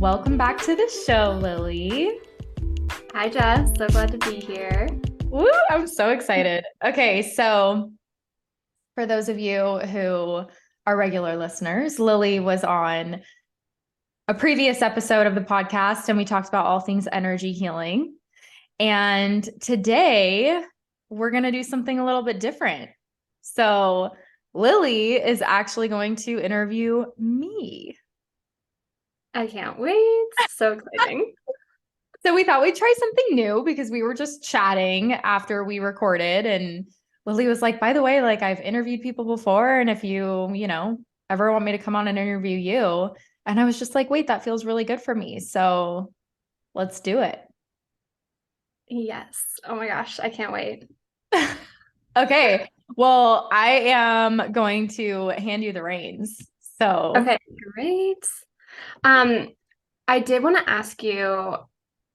Welcome back to the show, Lily. Hi, Jess. So glad to be here. Woo, I'm so excited. Okay, so for those of you who are regular listeners, Lily was on a previous episode of the podcast and we talked about all things energy healing. And today we're going to do something a little bit different. So, Lily is actually going to interview me. I can't wait. So exciting. So we thought we'd try something new because we were just chatting after we recorded and Lily was like, by the way, like I've interviewed people before and if you ever want me to come on and interview you. And I was just like, wait, that feels really good for me. So let's do it. Yes. Oh my gosh. I can't wait. Okay. Well, I am going to hand you the reins. So Okay, great. Um, I did want to ask you,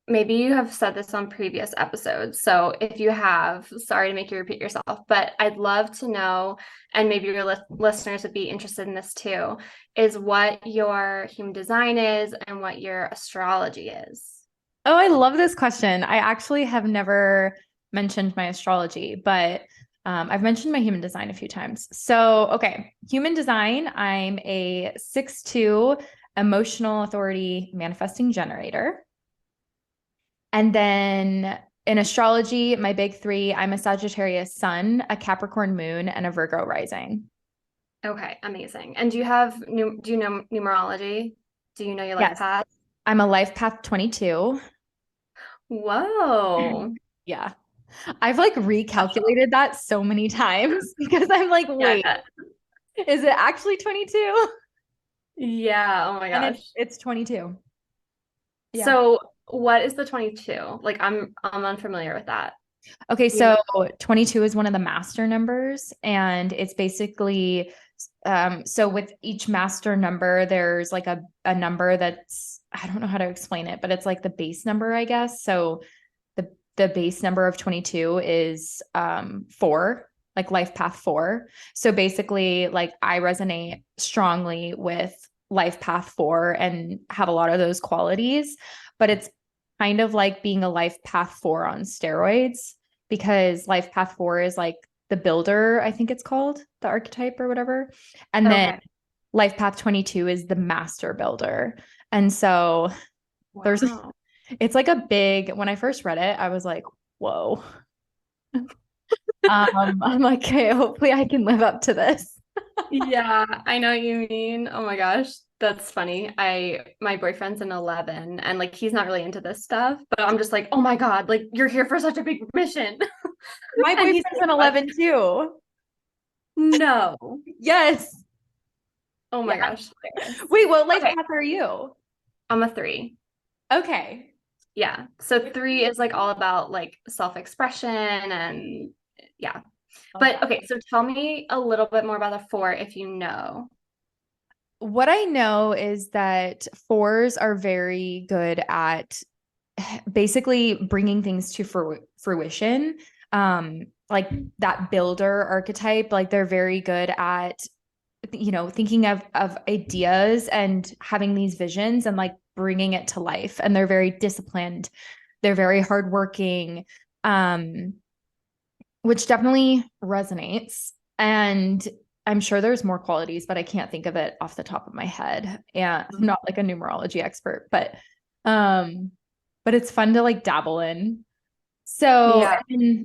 maybe you have said this on previous episodes. So if you have, sorry to make you repeat yourself, but I'd love to know, and maybe your listeners would be interested in this too, is what your human design is and what your astrology is. Oh, I love this question. I actually have never mentioned my astrology, but I've mentioned my human design a few times. So, okay, human design, I'm a 6'2" emotional authority manifesting generator. And then in astrology, my big three, I'm a Sagittarius sun, a Capricorn moon, and a Virgo rising. Okay, amazing. And do you know numerology? Do you know your life Yes, path? I'm a life path 22. Whoa. Yeah. I've like Special. recalculated that so many times because I'm like, Yeah, wait, is it actually 22? yeah. Oh my And gosh. it's 22. Yeah. So what is the 22? Like I'm unfamiliar with that. Okay, You know? so 22 is one of the master numbers, and it's basically so with each master number, there's like a number that's I don't know how to explain it, but it's like the base number, I guess. So the base number of 22 is 4, like life path 4. So basically, like I resonate strongly with life path 4 and have a lot of those qualities, but it's kind of like being a life path 4 on steroids because life path 4 is like the builder, I think it's called, the archetype or whatever. And then Okay. life path 22 is the master builder. And so there's Wow. it's like a big, when I first read it, I was like, whoa. I'm like, okay, hopefully I can live up to this. Yeah, I know what you mean. Oh my gosh. That's funny. My boyfriend's an 11 and like he's not really into this stuff, but I'm just like, "Oh my God, like you're here for such a big mission." My And he's boyfriend's like, an "What?" 11 too. No. Yes. Oh Yeah. my gosh. Hilarious. Wait, what life Okay, path are you? I'm a 3. Okay. Yeah. So 3 is like all about like self-expression and yeah. Love But that. okay, so tell me a little bit more about the 4 if you know. What I know is that fours are very good at basically bringing things to fruition. Like that builder archetype, like they're very good at thinking of ideas and having these visions and like bringing it to life. And they're very disciplined. They're very hardworking, um, which definitely resonates. And I'm sure there's more qualities, but I can't think of it off the top of my head. And I'm not like a numerology expert, um, but it's fun to like dabble in. So, Yeah.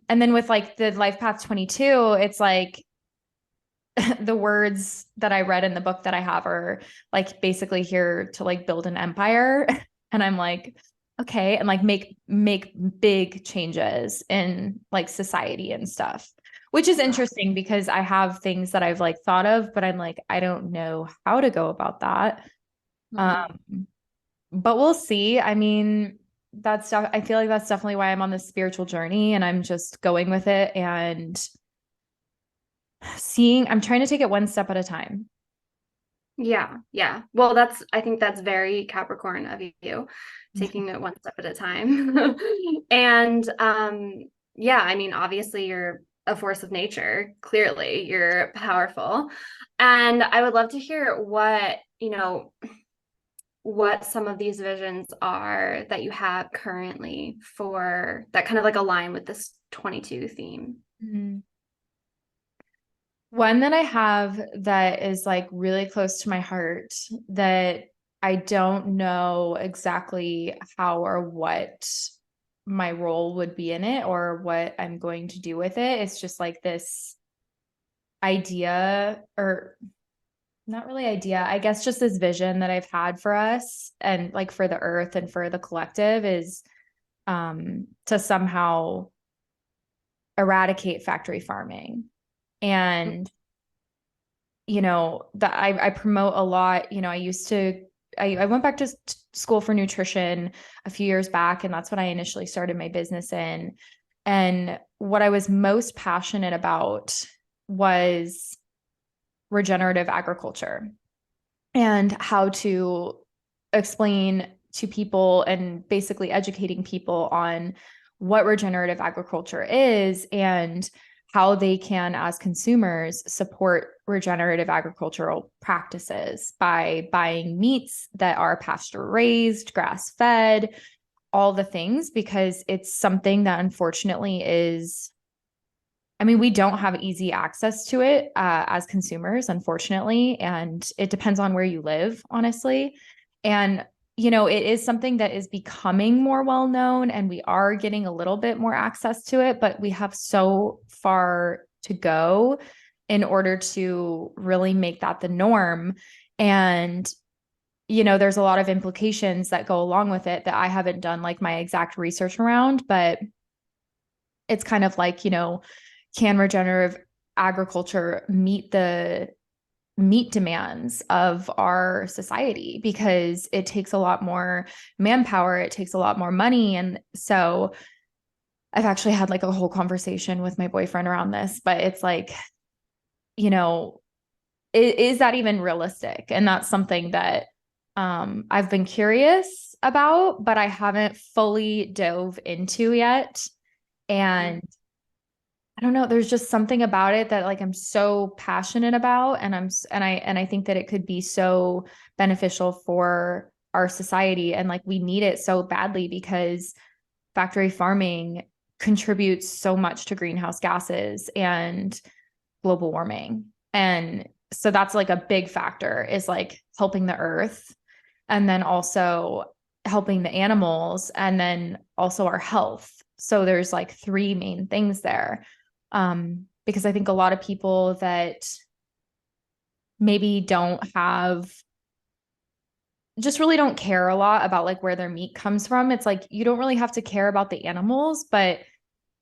and then with like the Life Path 22, it's like the words that I read in the book that I have are like basically here to like build an empire. And I'm like, okay, and like make big changes in like society and stuff. Which is Wow. interesting because I have things that I've like thought of, but I'm like, I don't know how to go about that. Mhm. Um, but we'll see. I mean, that's stuff I feel like that's definitely why I'm on this spiritual journey and I'm just going with it and I'm trying to take it one step at a time. Yeah, yeah. Well, I think that's very Capricorn of you, taking it one step at a time. And yeah, I mean, obviously you're a force of nature. Clearly, you're powerful. And I would love to hear what, what some of these visions are that you have currently for that kind of like align with this 22 theme. Mhm. One that I have that is like really close to my heart that I don't know exactly how or what my role would be in it or what I'm going to do with it. It's just like this idea, or not really idea, I guess just this vision that I've had for us and like for the earth and for the collective is to somehow eradicate factory farming. And that I promote a lot. I used to, I went back to school for nutrition a few years back, and that's what I initially started my business in. And what I was most passionate about was regenerative agriculture and how to explain to people and basically educating people on what regenerative agriculture is and how they can, as consumers, support regenerative agricultural practices by buying meats that are pasture raised, grass fed, all the things, because it's something that unfortunately is, I mean, we don't have easy access to it as consumers, unfortunately, and it depends on where you live, honestly. And it is something that is becoming more well known, and we are getting a little bit more access to it, but we have so far to go in order to really make that the norm. And there's a lot of implications that go along with it that I haven't done like my exact research around, but it's kind of like, can regenerative agriculture meet the meat demands of our society? Because it takes a lot more manpower, it takes a lot more money. And so I've actually had like a whole conversation with my boyfriend around this, but it's like, you know, is that even realistic? And that's something that I've been curious about, but I haven't fully dove into yet. And I don't know, there's just something about it that like I'm so passionate about, and I think that it could be so beneficial for our society, and like we need it so badly because factory farming contributes so much to greenhouse gases and global warming. And so that's like a big factor, is like helping the earth, and then also helping the animals, and then also our health. So there's like three main things there. Because I think a lot of people that maybe don't have, just really don't care a lot about like where their meat comes from. It's like you don't really have to care about the animals, but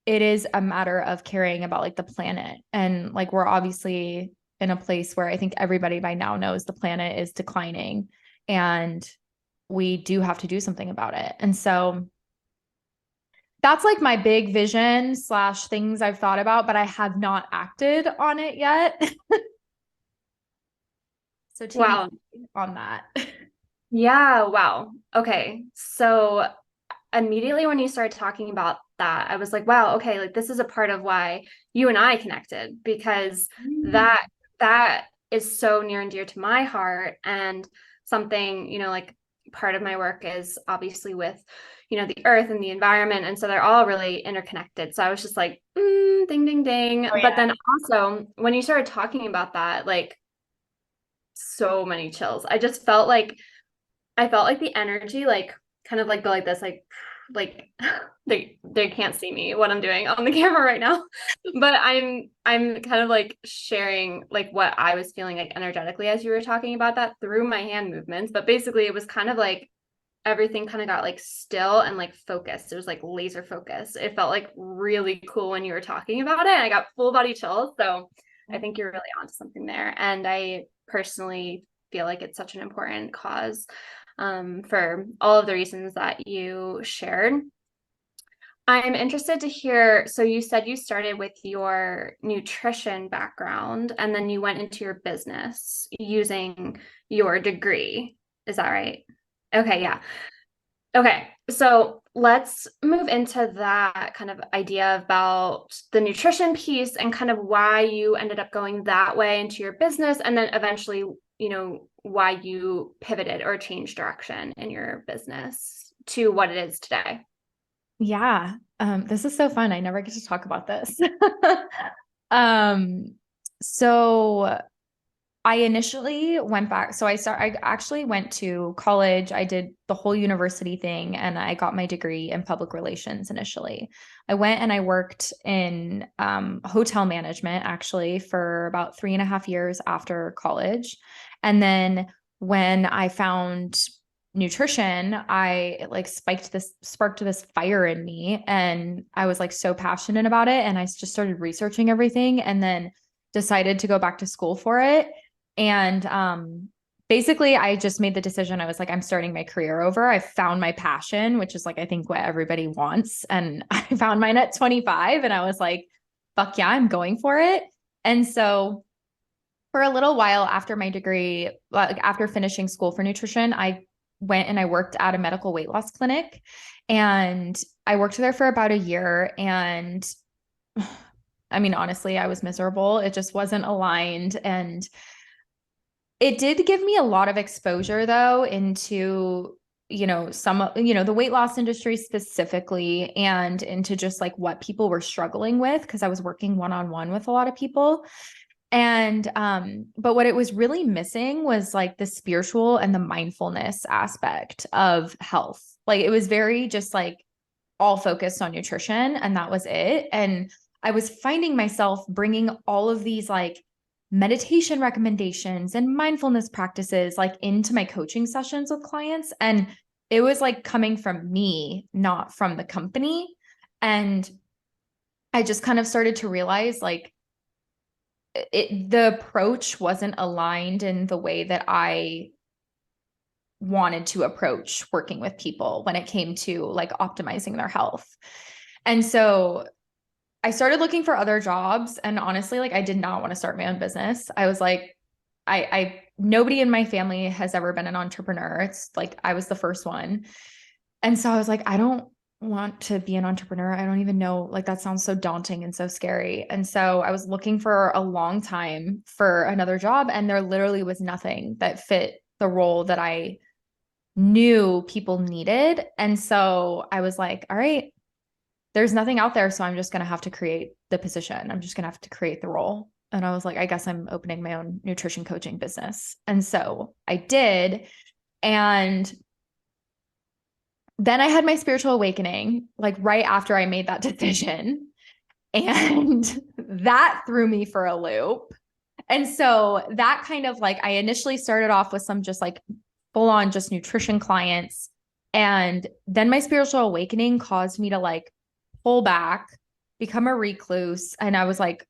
it is a matter of caring about like the planet. And like we're obviously in a place where I think everybody by now knows the planet is declining, and we do have to do something about it. And so that's like my big vision slash things I've thought about, but I have not acted on it yet. So Wow. TBC on that. Yeah. Wow. Okay. So immediately when you started talking about that, I was like, wow, okay, like this is a part of why you and I connected, because Mm. that that is so near and dear to my heart, and something, like part of my work is obviously with, the earth and the environment. And so they're all really interconnected. So I was just like, ding, ding, ding. Oh But yeah. then also when you started talking about that, like so many chills. I felt like the energy, like kind of like go like this, like they can't see me what I'm doing on the camera right now, but I'm kind of like sharing like what I was feeling like energetically as you were talking about that through my hand movements. But basically, it was kind of like everything kind of got like still and like focused. It was like laser focused. It felt like really cool when you were talking about it. And I got full body chills. So I think you're really onto something there. And I personally feel like it's such an important cause, for all of the reasons that you shared. I'm interested to hear. So, you said you started with your nutrition background and then you went into your business using your degree. Is that right? Okay, yeah. Okay, so let's move into that kind of idea about the nutrition piece and kind of why you ended up going that way into your business and then eventually why you pivoted or changed direction in your business to what it is today. Yeah. This is so fun. I never get to talk about this. Um, so I initially went back. I actually went to college. I did the whole university thing and I got my degree in public relations initially. I went and I worked in hotel management actually for about 3.5 years after college. And then when I found nutrition, sparked this fire in me and I was like so passionate about it. And I just started researching everything and then decided to go back to school for it. And basically, I just made the decision. I was like, I'm starting my career over. I found my passion, which is like, I think what everybody wants. And I found mine at 25. And I was like, fuck yeah, I'm going for it. And so for a little while after my degree, like after finishing school for nutrition, I went and I worked at a medical weight loss clinic. And I worked there for about a year. And I mean, honestly, I was miserable. It just wasn't aligned. And it did give me a lot of exposure though into, the weight loss industry specifically and into just like what people were struggling with because I was working one-on-one with a lot of people. And but what it was really missing was like the spiritual and the mindfulness aspect of health. Like it was very just like all focused on nutrition and that was it. And I was finding myself bringing all of these like meditation recommendations and mindfulness practices like into my coaching sessions with clients. And it was like coming from me, not from the company. And I just kind of started to realize like the approach wasn't aligned in the way that I wanted to approach working with people when it came to like optimizing their health. And so I started looking for other jobs and honestly like I did not want to start my own business. I was like I nobody in my family has ever been an entrepreneur. It's like I was the first one. And so I was like I don't want to be an entrepreneur. I don't even know like that sounds so daunting and so scary. And so I was looking for a long time for another job and there literally was nothing that fit the role that I knew people needed. And so I was like, all right, there's nothing out there. So I'm just going to have to create the position. I'm just going to have to create the role. And I was like, I guess I'm opening my own nutrition coaching business. And so I did. And then I had my spiritual awakening, like right after I made that decision. And that threw me for a loop. And so that kind of like, I initially started off with some just like full on just nutrition clients. And then my spiritual awakening caused me to like pull back, become a recluse. And I was like,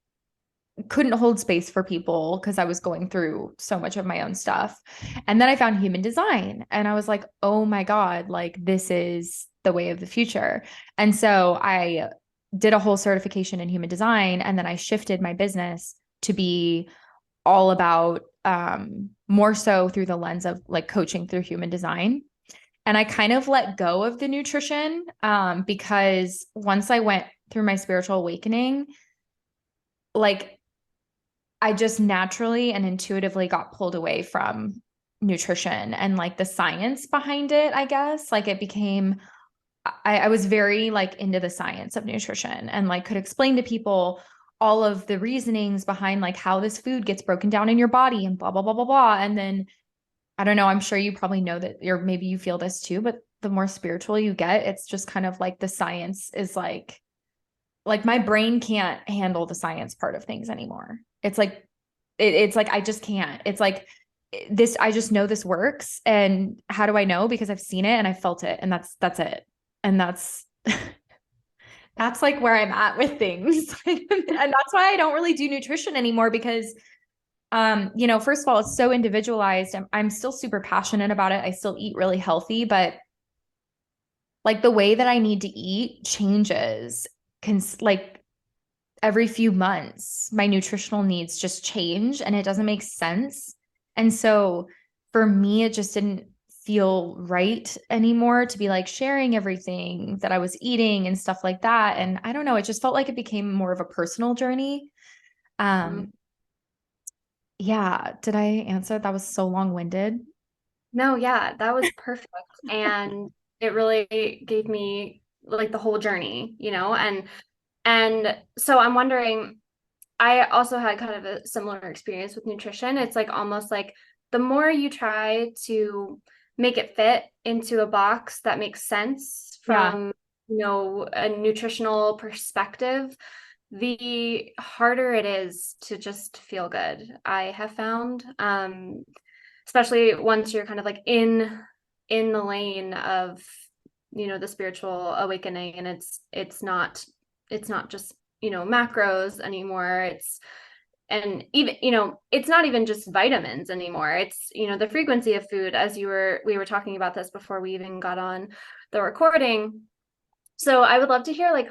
couldn't hold space for people because I was going through so much of my own stuff. And then I found human design and I was like, oh my God, like this is the way of the future. And so I did a whole certification in human design. And then I shifted my business to be all about more so through the lens of like coaching through human design. And I kind of let go of the nutrition because once I went through my spiritual awakening, like I just naturally and intuitively got pulled away from nutrition and like the science behind it, I guess. Like it became, I was very like into the science of nutrition and like could explain to people all of the reasonings behind like how this food gets broken down in your body and blah, blah, blah, blah, blah. And then I don't know, I'm sure you probably know that, or maybe you feel this too, but the more spiritual you get, it's just kind of like the science is like my brain can't handle the science part of things anymore. It's like it's like I just can't. It's like this I just know this works and how do I know? Because I've seen it and I felt it and that's it. And that's like where I'm at with things. And that's why I don't really do nutrition anymore because first of all, it's so individualized. I'm still super passionate about it. I still eat really healthy, but like the way that I need to eat changes like every few months. My nutritional needs just change and it doesn't make sense. And so for me, it just didn't feel right anymore to be like sharing everything that I was eating and stuff like that. And I don't know, it just felt like it became more of a personal journey. Mhm. Um, Yeah. Did I answer? That was so long-winded. No, yeah, that was perfect. And it really gave me like the whole journey, and so I'm wondering, I also had kind of a similar experience with nutrition. It's like almost like the more you try to make it fit into a box that makes sense Yeah. from, a nutritional perspective, the harder it is to just feel good, I have found. Especially once you're kind of like in the lane of, the spiritual awakening, and it's not just, macros anymore. And even, it's not even just vitamins anymore. It's, the frequency of food, as we were talking about this before we even got on the recording. So I would love to hear like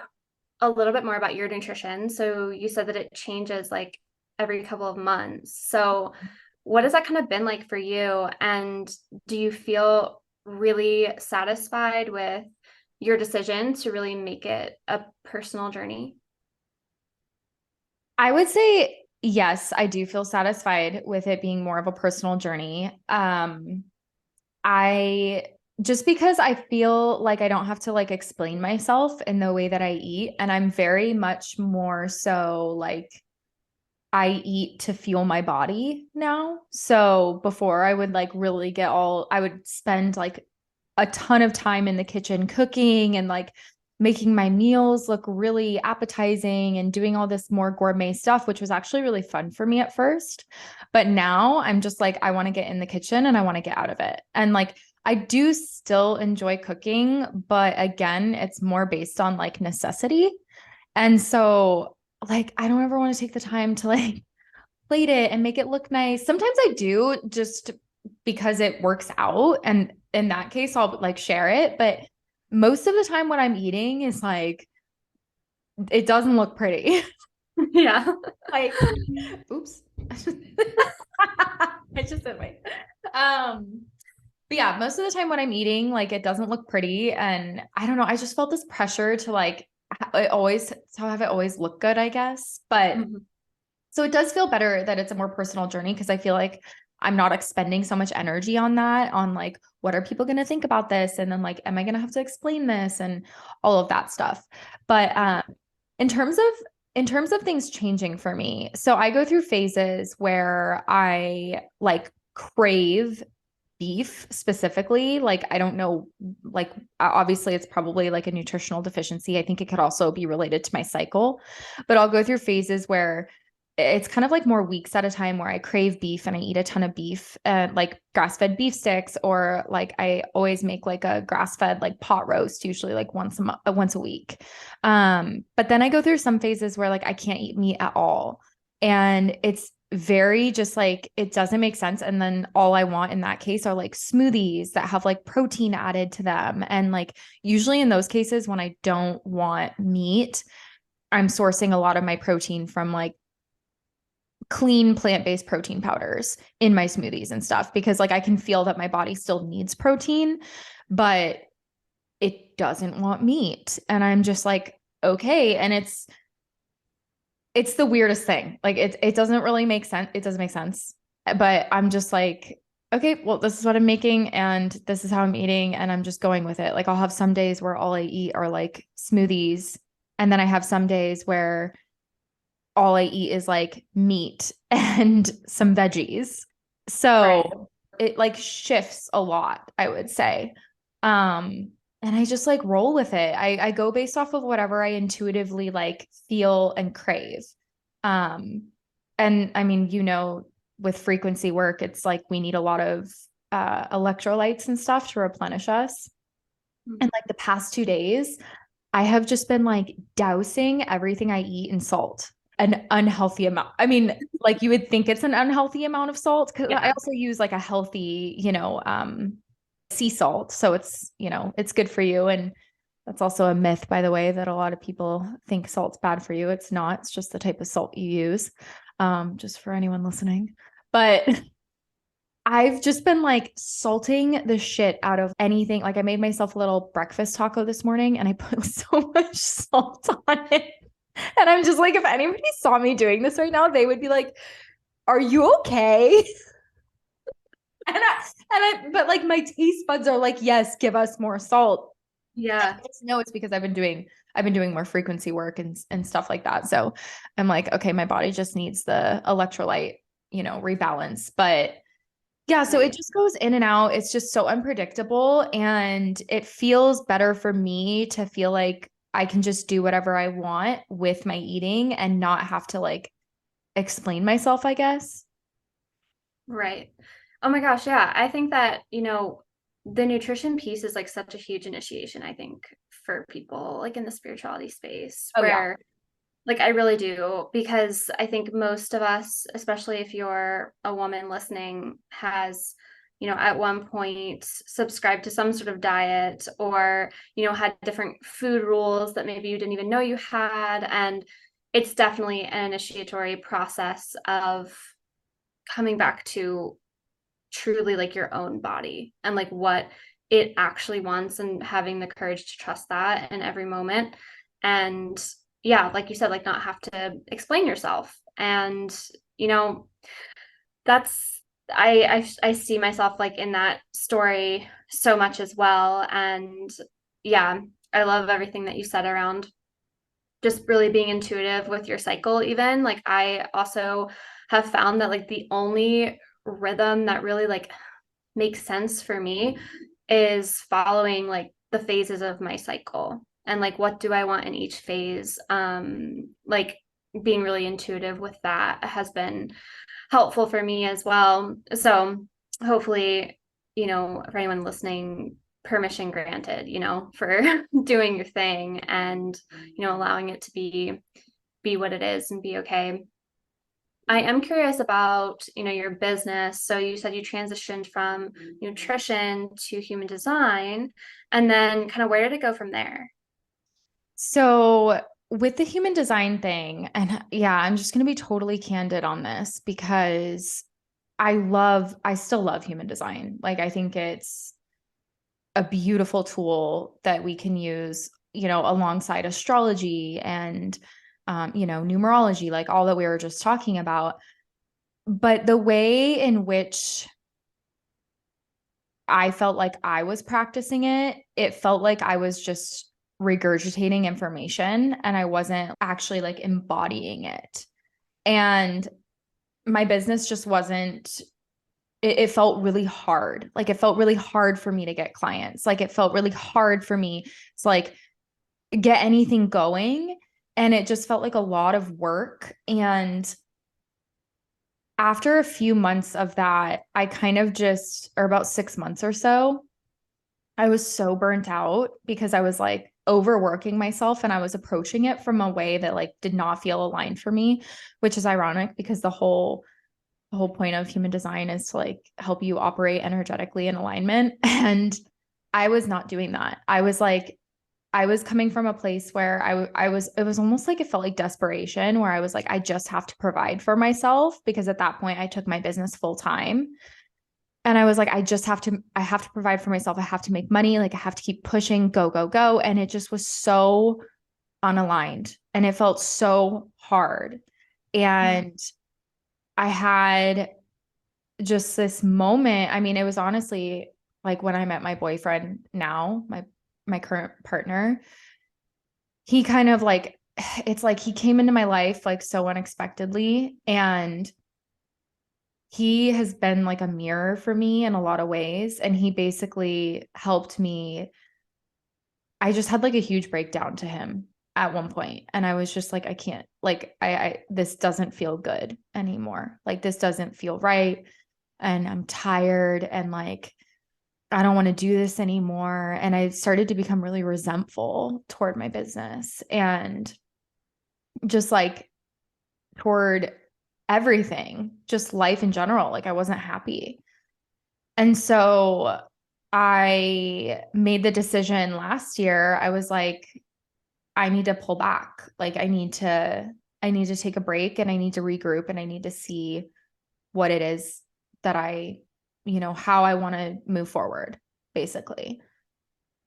a little bit more about your nutrition. So you said that it changes like every couple of months. So what has that kind of been like for you? And do you feel really satisfied with your decision to really make it a personal journey? I would say yes, I do feel satisfied with it being more of a personal journey. I just because I feel like I don't have to like explain myself in the way that I eat. And I'm very much more so like I eat to fuel my body now. So before I would like really I would spend like a ton of time in the kitchen cooking and like making my meals look really appetizing and doing all this more gourmet stuff, which was actually really fun for me at first. But now I'm just like, I want to get in the kitchen and I want to get out of it. And like, I do still enjoy cooking, but again, it's more based on like necessity. And so, like, I don't ever want to take the time to like plate it and make it look nice. Sometimes I do just because it works out. And in that case, I'll like share it. But most of the time, what I'm eating is like, it doesn't look pretty. Yeah. Like, oops. I just said, wait. Um, but yeah, most of the time when I'm eating, like it doesn't look pretty. And I don't know, I just felt this pressure to like have it always look good, I guess. But Mhm. so it does feel better that it's a more personal journey because I feel like I'm not expending so much energy on that, on like, what are people going to think about this? And then like, am I going to have to explain this and all of that stuff? But in terms of things changing for me, so I go through phases where I like crave beef specifically. Like, I don't know, like, obviously, it's probably like a nutritional deficiency. I think it could also be related to my cycle, but I'll go through phases where it's kind of like more weeks at a time where I crave beef and I eat a ton of beef, like grass-fed beef sticks, or like I always make like a grass-fed like pot roast, usually like once a week. But then I go through some phases where like I can't eat meat at all. And it's very just like it doesn't make sense. And then all I want in that case are like smoothies that have like protein added to them. And like usually in those cases, when I don't want meat, I'm sourcing a lot of my protein from like clean plant-based protein powders in my smoothies and stuff because like I can feel that my body still needs protein, but it doesn't want meat. And I'm just like, okay. And it's the weirdest thing. Like it doesn't really make sense. It doesn't make sense. But I'm just like, okay, well, this is what I'm making and this is how I'm eating. And I'm just going with it. Like I'll have some days where all I eat are like smoothies. And then I have some days where all I eat is like meat and some veggies. Right. So it like shifts a lot, I would say. And I just like roll with it. I go based off of whatever I intuitively like feel and crave. Um, and I mean, with frequency work, it's like we need a lot of electrolytes and stuff to replenish us. And like the past 2 days, I have just been like dousing everything I eat in salt, an unhealthy amount. I mean, like you would think it's an unhealthy amount of salt because I Yeah. also use like a healthy, sea salt. So it's good for you. And that's also a myth, by the way, that a lot of people think salt's bad for you. It's not. It's just the type of salt you use, just for anyone listening. But I've just been like salting the shit out of anything. Like I made myself a little breakfast taco this morning and I put so much salt on it. And I'm just like, if anybody saw me doing this right now, they would be like, are you okay? But like my taste buds are like, yes, give us more salt. Yeah. I just know it's because I've been doing more frequency work and stuff like that. So I'm like, okay, my body just needs the electrolyte, rebalance. But yeah, so it Right. just goes in and out. It's just so unpredictable. And it feels better for me to feel like I can just do whatever I want with my eating and not have to like explain myself, I guess. Right. Oh my gosh, yeah. I think that, the nutrition piece is like such a huge initiation, I think, for people like in the spirituality space Oh, yeah. where like I really do, because I think most of us, especially if you're a woman listening, has, at one point subscribed to some sort of diet or, had different food rules that maybe you didn't even know you had. And it's definitely an initiatory process of coming back to truly like your own body and like what it actually wants and having the courage to trust that in every moment. And yeah, like you said, like not have to explain yourself. And, you know, that's I see myself like in that story so much as well. And yeah, I love everything that you said around just really being intuitive with your cycle. Even like I also have found that like the only rhythm that really like makes sense for me is following like the phases of my cycle and like what do I want in each phase. Like being really intuitive with that has been helpful for me as well. So hopefully, for anyone listening, permission granted, for doing your thing and, allowing it to be what it is and be okay. I am curious about, your business. So you said you transitioned from nutrition to human design, and then kind of where did it go from there? So with the human design thing, and yeah, I'm just going to be totally candid on this because I still love human design. Like, I think it's a beautiful tool that we can use, alongside astrology and, numerology, like all that we were just talking about. But the way in which I felt like I was practicing it, it felt like I was just regurgitating information and I wasn't actually like embodying it. And my business just wasn't, it felt really hard. Like it felt really hard for me to get clients. Like it felt really hard for me to like get anything going. And it just felt like a lot of work. And after a few months of that, I kind of just, or about 6 months or so, I was so burnt out because I was like overworking myself and I was approaching it from a way that like did not feel aligned for me, which is ironic because the whole point of human design is to like help you operate energetically in alignment. And I was not doing that. I was coming from a place where I was, it was almost like it felt like desperation, where I was like, I just have to provide for myself because at that point I took my business full time. And I was like, I have to provide for myself. I have to make money. Like I have to keep pushing, go, go, go. And it just was so unaligned and it felt so hard. Mm. And I had just this moment. I mean, it was honestly like when I met my boyfriend now, my current partner, he kind of like it's like he came into my life like so unexpectedly and he has been like a mirror for me in a lot of ways and he basically helped me. I just had like a huge breakdown to him at one point and I was just like I can't like I this doesn't feel good anymore. Like this doesn't feel right and I'm tired and like I don't want to do this anymore and I started to become really resentful toward my business and just like toward everything, just life in general. Like I wasn't happy. And so I made the decision last year. I was like, I need to pull back. Like I need to take a break and I need to regroup and I need to see what it is that how I want to move forward, basically.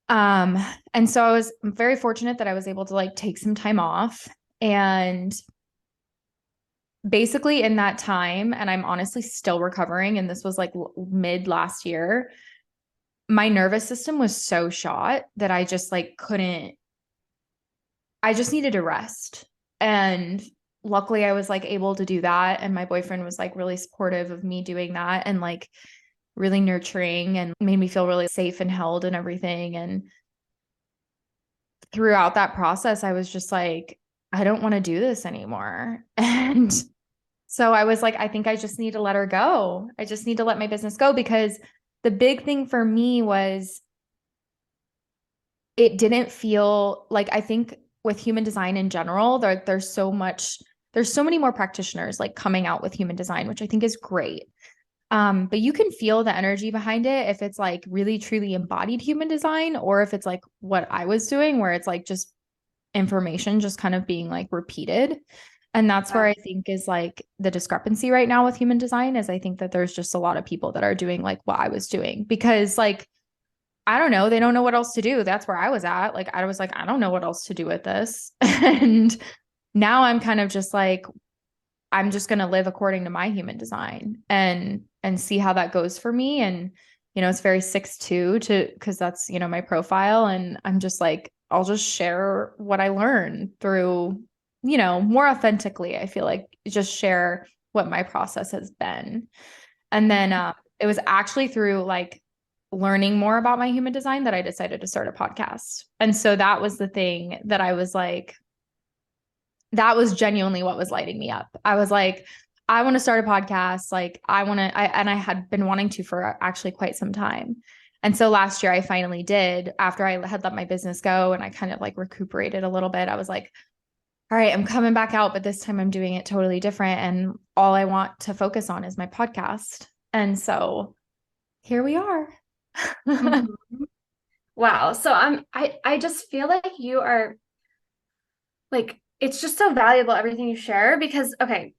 Um, and so I was very fortunate that I was able to like take some time off and basically in that time, and I'm honestly still recovering, and this was like mid last year, my nervous system was so shot that I just like couldn't, I just needed to rest. And luckily I was like able to do that. And my boyfriend was like really supportive of me doing that and like really nurturing and made me feel really safe and held and everything. And throughout that process, I was just like, I don't want to do this anymore. And so I was like, I think I just need to let her go. I just need to let my business go because the big thing for me was it didn't feel like I think with human design in general, there's so many more practitioners like coming out with human design, which I think is great. But you can feel the energy behind it if it's like really truly embodied human design, or if it's like what I was doing, where it's like just information just kind of being like repeated. And that's where Yeah. I think is like the discrepancy right now with human design is I think that there's just a lot of people that are doing like what I was doing because like I don't know. They don't know what else to do. That's where I was at. Like, I was like, I don't know what else to do with this. And now I'm kind of just like, I'm just going to live according to my human design and see how that goes for me. And, it's very 6'2" because that's, my profile. And I'm just like, I'll just share what I learn through, more authentically. I feel like just share what my process has been. And then it was actually through like learning more about my human design that I decided to start a podcast. And so that was the thing that I was like, that was genuinely what was lighting me up. I was like, I want to start a podcast. Like, and I had been wanting to for actually quite some time. And so last year I finally did after I had let my business go and I kind of like recuperated a little bit. I was like, all right, I'm coming back out, but this time I'm doing it totally different. And all I want to focus on is my podcast. And so here we are. Mhm. Wow. So I just feel like you are like it's just so valuable everything you share because okay,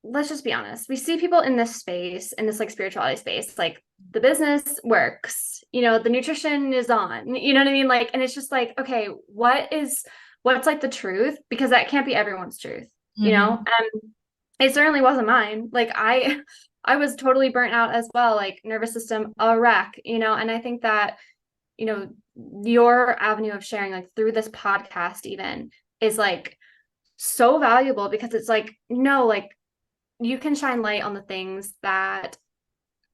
let's just be honest. We see people in this space, in this like spirituality space, like the business works, the nutrition is on, you know what I mean? Like, and it's just like, okay, what's like the truth? Because that can't be everyone's truth, Mhm. And it certainly wasn't mine. Like I was totally burnt out as well, like nervous system a wreck, and I think that, you know, your avenue of sharing like through this podcast even is like so valuable because it's like, no, like you can shine light on the things that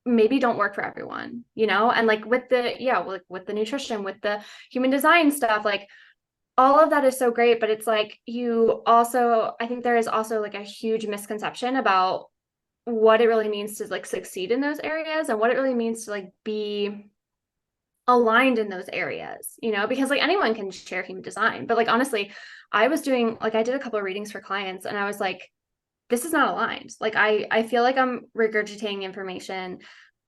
maybe don't work for everyone, and like with the like with the nutrition, with the human design stuff, like all of that is so great, but it's like you also, I think there is also like a huge misconception about what it really means to like succeed in those areas and what it really means to like be aligned in those areas, because like anyone can share human design, but like honestly, I was doing like I did a couple of readings for clients and I was like, this is not aligned. Like I feel like I'm regurgitating information.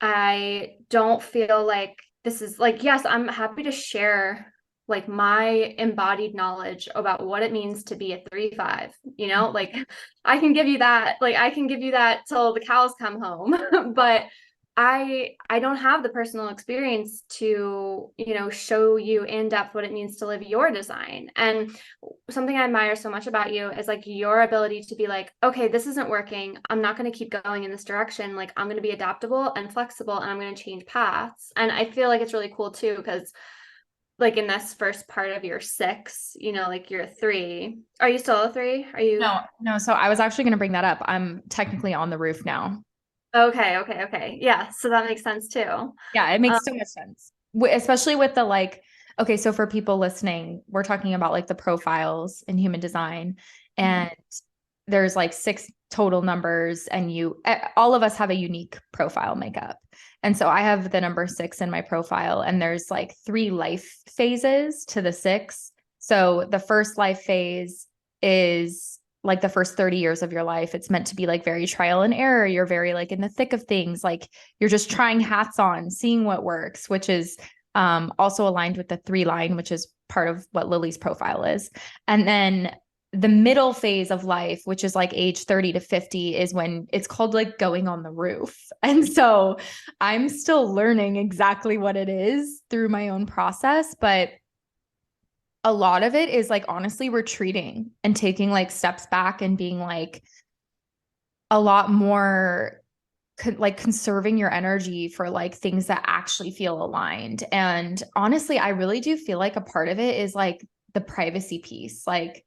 I don't feel like this is like, yes, I'm happy to share like my embodied knowledge about what it means to be a 3-5, like I can give you that till the cows come home. But I don't have the personal experience to, show you in depth what it means to live your design. And something I admire so much about you is like your ability to be like, okay, this isn't working. I'm not going to keep going in this direction. Like I'm going to be adaptable and flexible and I'm going to change paths. And I feel like it's really cool too, because like in this first part of your 6, like you're a 3. Are you still a 3? Are you No, no. So I was actually going to bring that up. I'm technically on the roof now. okay? Okay. Okay. Yeah. So that makes sense too. Yeah, it Um, makes so much sense. Especially with the like, okay, so for people listening, we're talking about like the profiles in human design, and there's like 6 total numbers, and all of us have a unique profile makeup. And so I have the number 6 in my profile, and there's like 3 life phases to the 6. So the first life phase is like the first 30 years of your life. It's meant to be like very trial and error. You're very like in the thick of things. Like you're just trying hats on, seeing what works, which is also aligned with the 3 line, which is part of what Lily's profile is. And then the middle phase of life, which is like age 30 to 50, is when it's called like going on the roof. And so I'm still learning exactly what it is through my own process, but a lot of it is like honestly retreating and taking like steps back and being like, a lot more like conserving your energy for like things that actually feel aligned. And honestly, I really do feel like a part of it is like the privacy piece. Like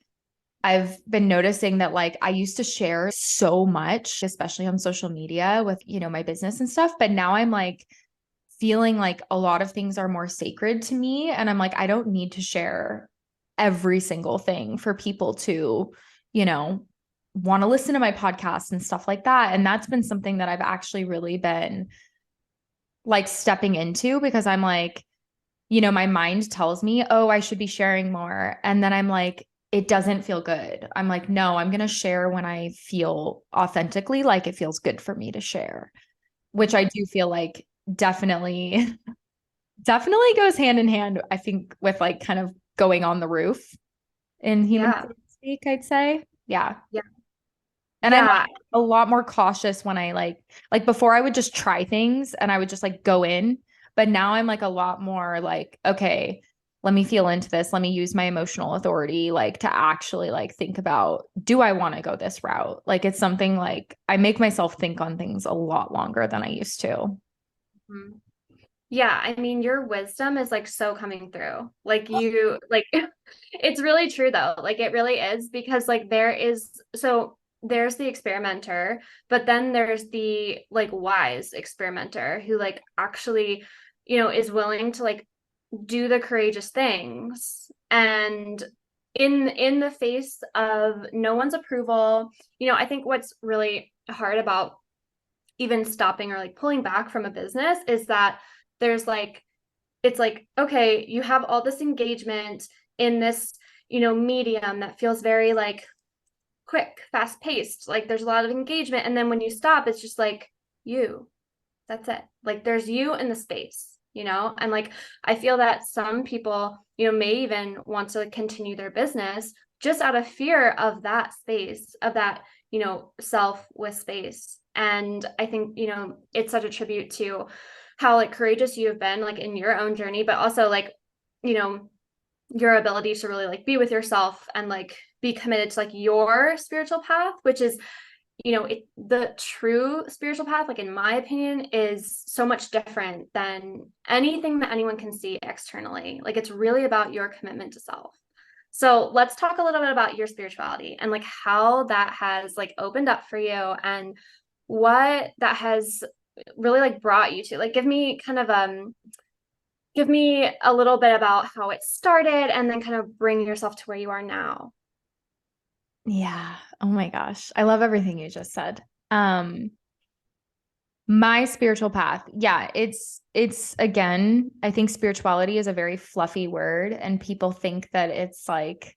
I've been noticing that like I used to share so much, especially on social media with, my business and stuff, but now I'm like feeling like a lot of things are more sacred to me and I'm like I don't need to share every single thing for people to, you know, want to listen to my podcast and stuff like that. And that's been something that I've actually really been like stepping into because I'm like, my mind tells me, oh, I should be sharing more. And then I'm like, it doesn't feel good. I'm like, no, I'm going to share when I feel authentically like it feels good for me to share, which I do feel like definitely, definitely goes hand in hand, I think, with like kind of going on the roof in human Yeah. speak, I'd say. Yeah. Yeah. And I'm Yeah. a lot more cautious when I like before I would just try things and I would just like go in, but now I'm like a lot more like, okay, let me feel into this. Let me use my emotional authority like to actually like think about, do I want to go this route? Like it's something like I make myself think on things a lot longer than I used to. Mhm. Yeah, I mean, your wisdom is like so coming through. Like you like it's really true though. Like it really is because like there's the experimenter, but then there's the like wise experimenter who like actually, is willing to like do the courageous things and in the face of no one's approval. I think what's really hard about even stopping or like pulling back from a business is that there's like it's like okay, you have all this engagement in this medium that feels very like quick, fast paced, like there's a lot of engagement, and then when you stop it's just like you that's it. Like there's you in the space, and like I feel that some people may even want to continue their business just out of fear of that space, of that self with space. And I think it's such a tribute to how like courageous you have been like in your own journey, but also like you know your ability to really like be with yourself and like be committed to like your spiritual path, which is the true spiritual path, like in my opinion, is so much different than anything that anyone can see externally. Like it's really about your commitment to self. So let's talk a little bit about your spirituality and like how that has like opened up for you and what that has really like brought you to. Like give me a little bit about how it started and then kind of bring yourself to where you are now. Yeah. Oh my gosh. I love everything you just said. Um, my spiritual path. Yeah, it's again, I think spirituality is a very fluffy word and people think that it's like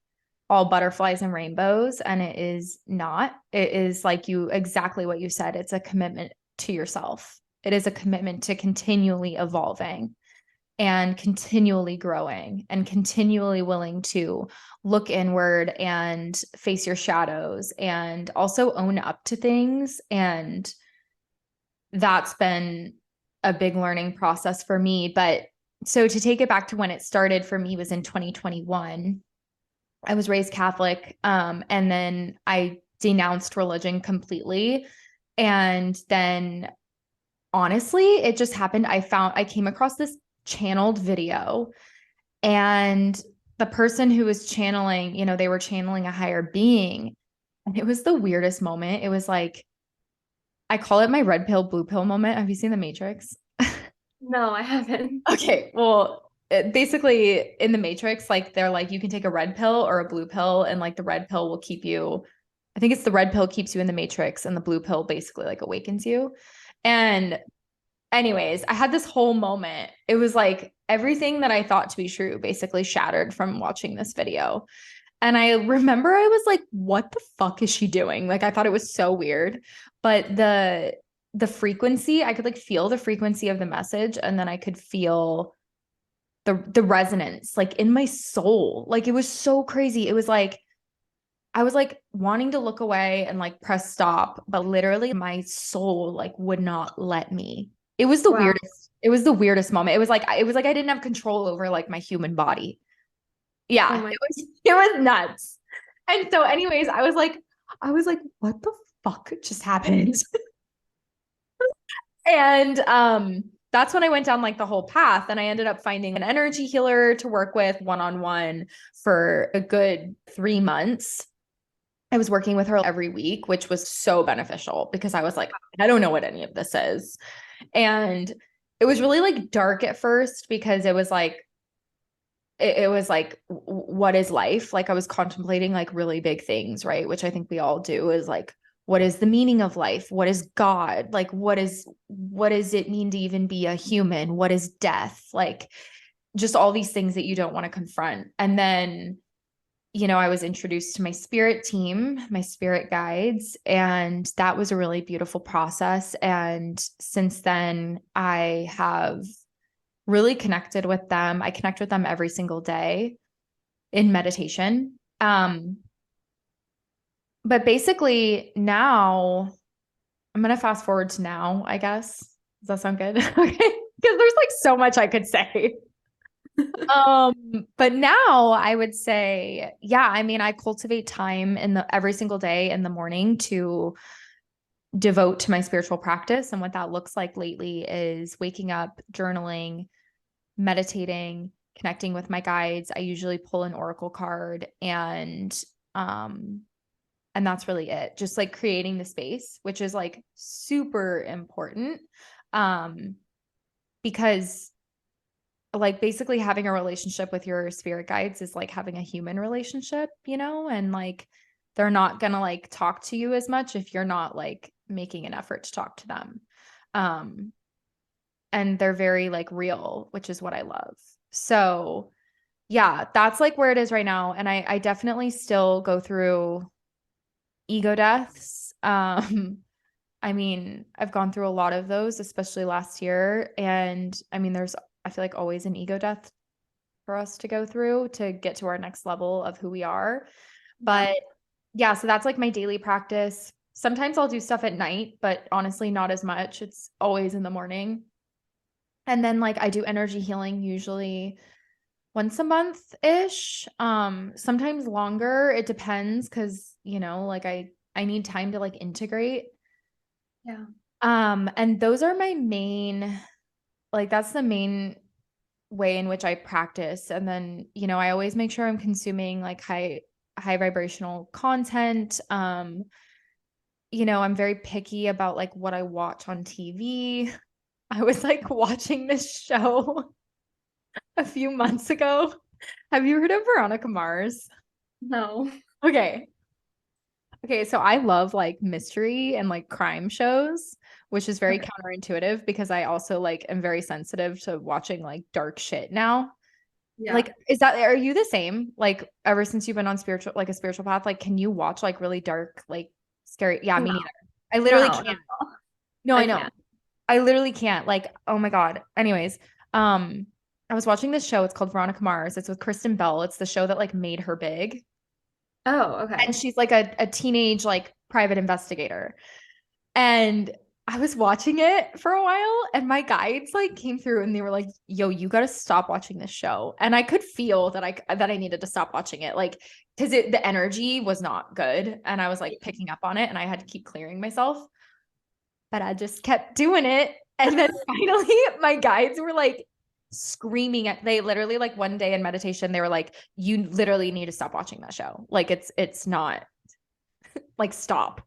all butterflies and rainbows and it is not. It is like you exactly what you said. It's a commitment to yourself. It is a commitment to continually evolving and continually growing and continually willing to look inward and face your shadows and also own up to things. And that's been a big learning process for me. But so to take it back to when it started for me was in 2021. I was raised Catholic, and then I denounced religion completely. And then honestly, it just happened. I came across this channeled video and the person who was channeling, they were channeling a higher being. And it was the weirdest moment. It was like, I call it my red pill, blue pill moment. Have you seen The Matrix? No, I haven't. Okay, well, basically in The Matrix, like they're like, you can take a red pill or a blue pill, and like the red pill will keep you, I think it's the red pill keeps you in the Matrix, and the blue pill basically like awakens you. And anyways, I had this whole moment. It was like everything that I thought to be true basically shattered from watching this video. And I remember I was like, what the fuck is she doing? Like I thought it was so weird. But the frequency, I could like feel the frequency of the message and then I could feel the resonance like in my soul. Like it was so crazy. It was like I was like wanting to look away and like press stop, but literally my soul like would not let me. It was the Wow. weirdest. It was the weirdest moment. It was like I didn't have control over like my human body. Oh Yeah, my. it was nuts. And so anyways, I was like what the fuck just happened? And that's when I went down like the whole path, and I ended up finding an energy healer to work with one-on-one for a good 3 months. I was working with her every week, which was so beneficial because I was like, I don't know what any of this is. And it was really like dark at first because it was like, what is life? Like I was contemplating like really big things, right? Which I think we all do, is like, what is the meaning of life? What is God? Like, what does it mean to even be a human? What is death? Like just all these things that you don't want to confront. And then, I was introduced to my spirit team, my spirit guides, and that was a really beautiful process. And since then, I have really connected with them. I connect with them every single day in meditation. But basically now I'm going to fast forward to now, I guess. Does that sound good? Okay. Because there's like so much I could say. But now I would say, yeah, I mean, I cultivate time in the every single day in the morning to devote to my spiritual practice. And what that looks like lately is waking up, journaling, meditating, connecting with my guides. I usually pull an oracle card, and that's really it. Just like creating the space, which is like super important. Um because like basically having a relationship with your spirit guides is like having a human relationship, and like they're not going to like talk to you as much if you're not like making an effort to talk to them. Um and they're very like real, which is what I love. So, yeah, that's like where it is right now, and I definitely still go through ego deaths. I mean, I've gone through a lot of those, especially last year, and I mean, I feel like always an ego death for us to go through to get to our next level of who we are. Yeah. But yeah, so that's like my daily practice. Sometimes I'll do stuff at night, but honestly, not as much. It's always in the morning. And then like I do energy healing usually once a month ish. Sometimes longer. It depends because, like I need time to like integrate. Yeah. And those are my main, like that's the main way in which I practice. And then, I always make sure I'm consuming like high vibrational content. I'm very picky about like what I watch on TV. I was like watching this show a few months ago. Have you heard of Veronica Mars? No. Okay. Okay, so I love like mystery and like crime shows, which is very Okay. counterintuitive because I also like am very sensitive to watching like dark shit now. Yeah. Like, are you the same? Like, ever since you've been on a spiritual path, like, can you watch like really dark, like scary? Yeah, me No. neither. I literally No, not can't. at all. No, I I know. can't. I literally can't. Like, oh my God. Anyways, um, I was watching this show. It's called Veronica Mars. It's with Kristen Bell. It's the show that like made her big. Oh, And okay. she's like a teenage like private investigator. And I was watching it for a while, and my guides like came through and they were like, "Yo, you got to stop watching this show." And I could feel that I needed to stop watching it, like because the energy was not good, and I was like picking up on it, and I had to keep clearing myself. But I just kept doing it, and then finally, my guides were like screaming at. They literally like one day in meditation, they were like, "You literally need to stop watching that show. Like it's not like stop."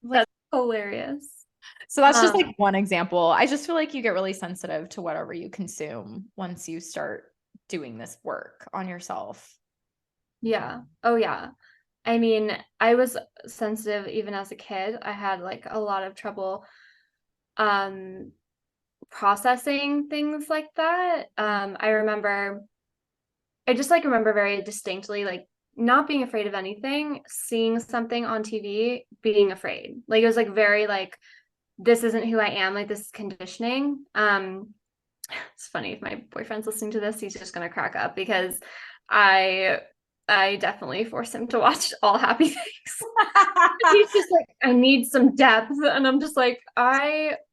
Like, That's hilarious. so that's just Um, like one example. I just feel like you get really sensitive to whatever you consume once you start doing this work on yourself. yeah. Oh, yeah. I mean, I was sensitive even as a kid. I had like a lot of trouble um processing things like that. I just like remember very distinctly like not being afraid of anything, seeing something on TV, being afraid. Like it was like very like this isn't who I am, like this is conditioning. It's funny if my boyfriend's listening to this, he's just gonna crack up because I I definitely force him to watch All Happy Things. He's just like, I need some depth. And I'm just like, all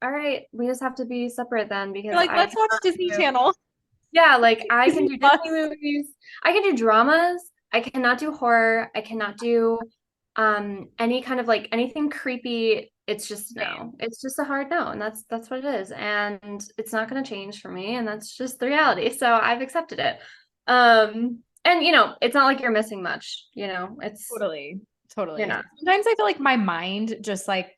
right, we just have to be separate then You're because like, I let's watch cannot Disney do, Channel. yeah, like I can Disney do Plus. Disney movies, I can do dramas, I cannot do horror, I cannot do Any kind of like anything creepy, it's just Same. no. It's just a hard no, and that's what it is. And it's not going to change for me, and that's just the reality. So I've accepted it. And it's not like you're missing much, it's Totally. you're Totally. not. Sometimes I feel like my mind just like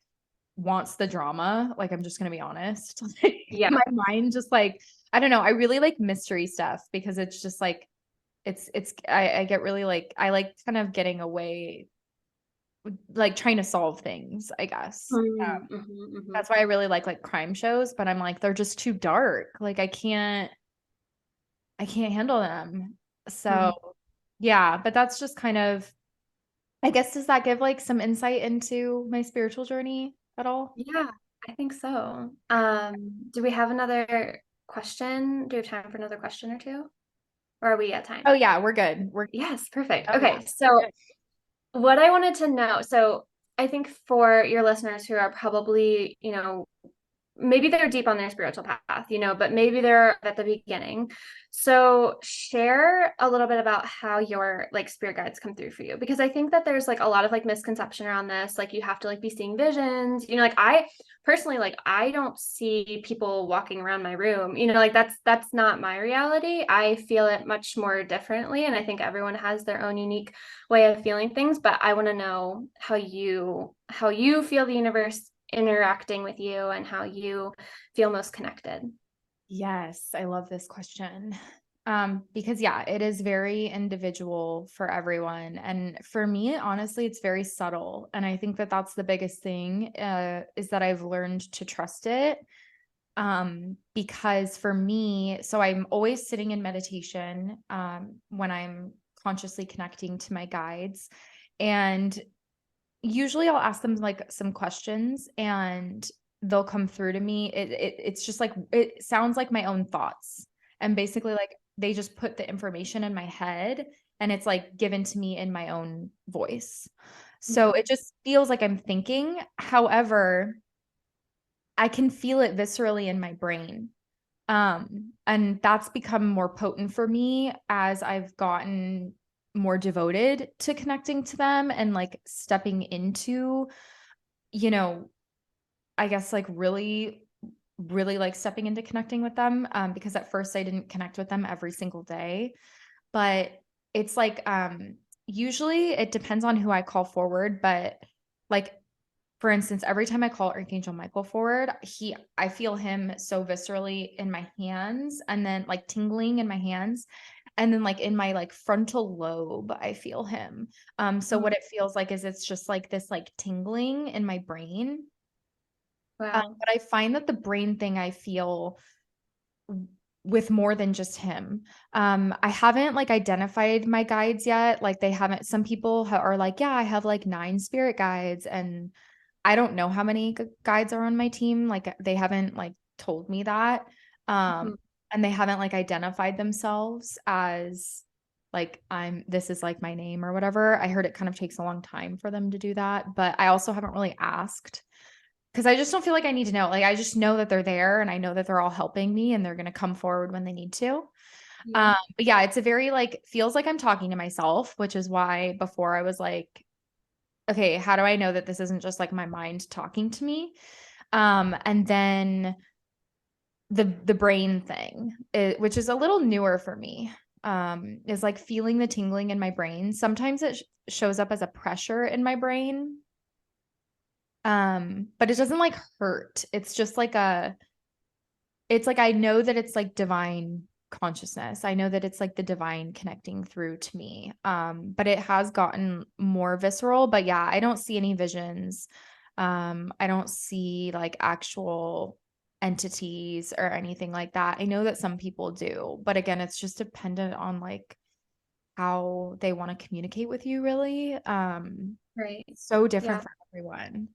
wants the drama. Like I'm just gonna be honest. Like, Yeah. my mind just like I don't know. I really like mystery stuff because it's just like I get really like I like kind of getting away like trying to solve things, I guess. Mm-hmm, mm-hmm. That's why I really like crime shows, but I'm like they're just too dark. Like I can't handle them. Mm-hmm. So yeah, but that's just kind of I guess does that give like some insight into my spiritual journey at all? Yeah, I think so. Do we have another question? Do we have time for another question or two? Or are we at Oh time? yeah, we're good. We're Yes, perfect. oh yeah, Okay, we're so good. what I wanted to know, so I think for your listeners who are probably, maybe they're deep on their spiritual path, but maybe they're at the beginning. So share a little bit about how your like spirit guides come through for you, because I think that there's like a lot of like misconception around this. Like you have to like be seeing visions, like I personally, like I don't see people walking around my room, like that's not my reality. I feel it much more differently. And I think everyone has their own unique way of feeling things, but I want to know how you feel the universe interacting with you and how you feel most connected. Yes, I love this question. Because yeah, it is very individual for everyone. And for me, honestly, it's very subtle. And I think that that's the biggest thing, is that I've learned to trust it. Because for me, so I'm always sitting in meditation, when I'm consciously connecting to my guides. And usually I'll ask them like some questions and they'll come through to me. It's just like it sounds like my own thoughts. And basically like they just put the information in my head and it's like given to me in my own voice. So Mhm. it just feels like I'm thinking. However, I can feel it viscerally in my brain. And that's become more potent for me as I've gotten more devoted to connecting to them and like stepping into, you know, I guess like really, really like stepping into connecting with them. Because at first I didn't connect with them every single day, but it's like, usually it depends on who I call forward, but like for instance, every time I call Archangel Michael forward, I feel him so viscerally in my hands and then like tingling in my hands. And then like in my like frontal lobe, I feel him. So what Mhm. it feels like is it's just like this like tingling in my brain. Wow. But I find that the brain thing I feel with more than just him. I haven't like identified my guides yet. Like they haven't, some people are like, yeah, I have like 9 spirit guides and I don't know how many guides are on my team. Like they haven't like told me that. Um, Mhm. and they haven't like identified themselves as like this is like my name or whatever. I heard it kind of takes a long time for them to do that, but I also haven't really asked because I just don't feel like I need to know. Like I just know that they're there and I know that they're all helping me and they're going to come forward when they need to. Yeah. But yeah, it's a very like feels like I'm talking to myself, which is why before I was like, okay, how do I know that this isn't just like my mind talking to me? And then the brain thing, which is a little newer for me, is like feeling the tingling in my brain. Sometimes it shows up as a pressure in my brain, but it doesn't like hurt. It's just like it's like I know that it's like divine consciousness. I know that it's like the divine connecting through to me. But it has gotten more visceral. But yeah, I don't see any visions. I don't see like actual entities or anything like that. I know that some people do, but again, it's just dependent on like how they want to communicate with you, really. Right. So different Yeah. for everyone.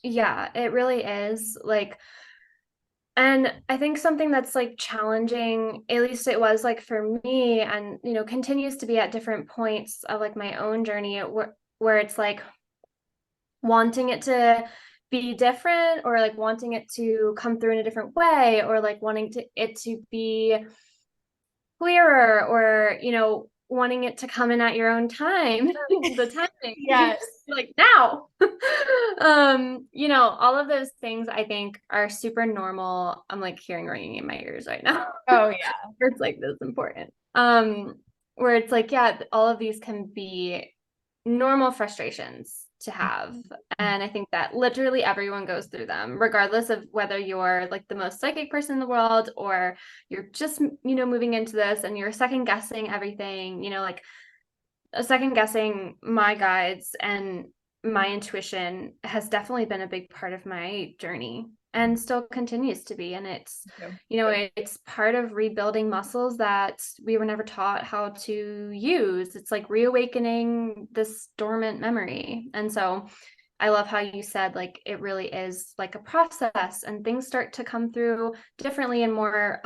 Yeah, it really is. Like, and I think something that's like challenging, at least it was like for me, and continues to be at different points of like my own journey, where it's like wanting it to be different, or like wanting it to come through in a different way, or like wanting it to be clearer, or wanting it to come in at your own time, the timing, Yes. like now. All of those things I think are super normal. I'm like hearing ringing in my ears right now. Oh yeah. It's like this important. Where it's like, yeah, all of these can be normal frustrations to have. And I think that literally everyone goes through them, regardless of whether you're like the most psychic person in the world or you're just, moving into this and you're second guessing everything, like second guessing my guides and my intuition has definitely been a big part of my journey and still continues to be. And it's, Yeah. it's part of rebuilding muscles that we were never taught how to use. It's like reawakening this dormant memory. And so I love how you said like it really is like a process and things start to come through differently and more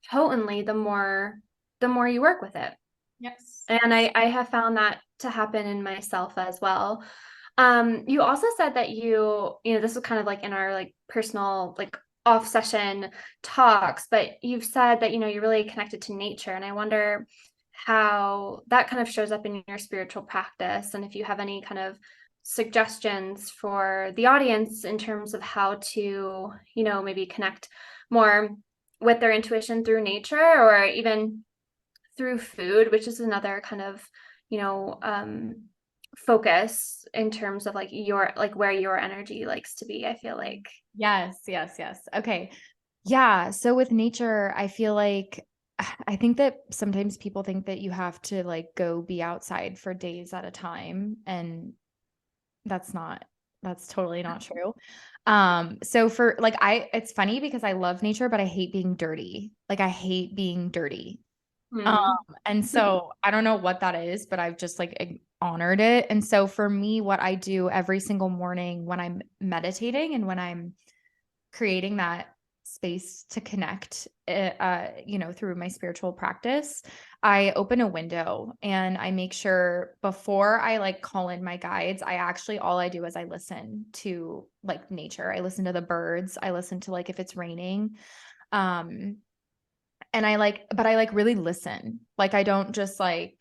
potently the more you work with it. Yes. And I have found that to happen in myself as well. You also said that this was kind of like in our like personal like off session talks, but you've said that you're really connected to nature, and I wonder how that kind of shows up in your spiritual practice, and if you have any kind of suggestions for the audience in terms of how to, maybe connect more with their intuition through nature or even through food, which is another kind of, you know, um, focus in terms of like your like where your energy likes to be, I feel like. Yes, yes, yes. Okay. Yeah. So with nature, I feel like I think that sometimes people think that you have to like go be outside for days at a time. And that's not, that's totally not true. So for like, it's funny because I love nature, but I hate being dirty. Like, I hate being dirty. Um, Hmm. and so I don't know what that is, but I've just like honored it. And so for me, what I do every single morning when I'm meditating and when I'm creating that space to connect, through my spiritual practice, I open a window and I make sure before I like call in my guides, all I do is I listen to like nature. I listen to the birds. I listen to like if it's raining. Um, and but I like really listen. Like I don't just like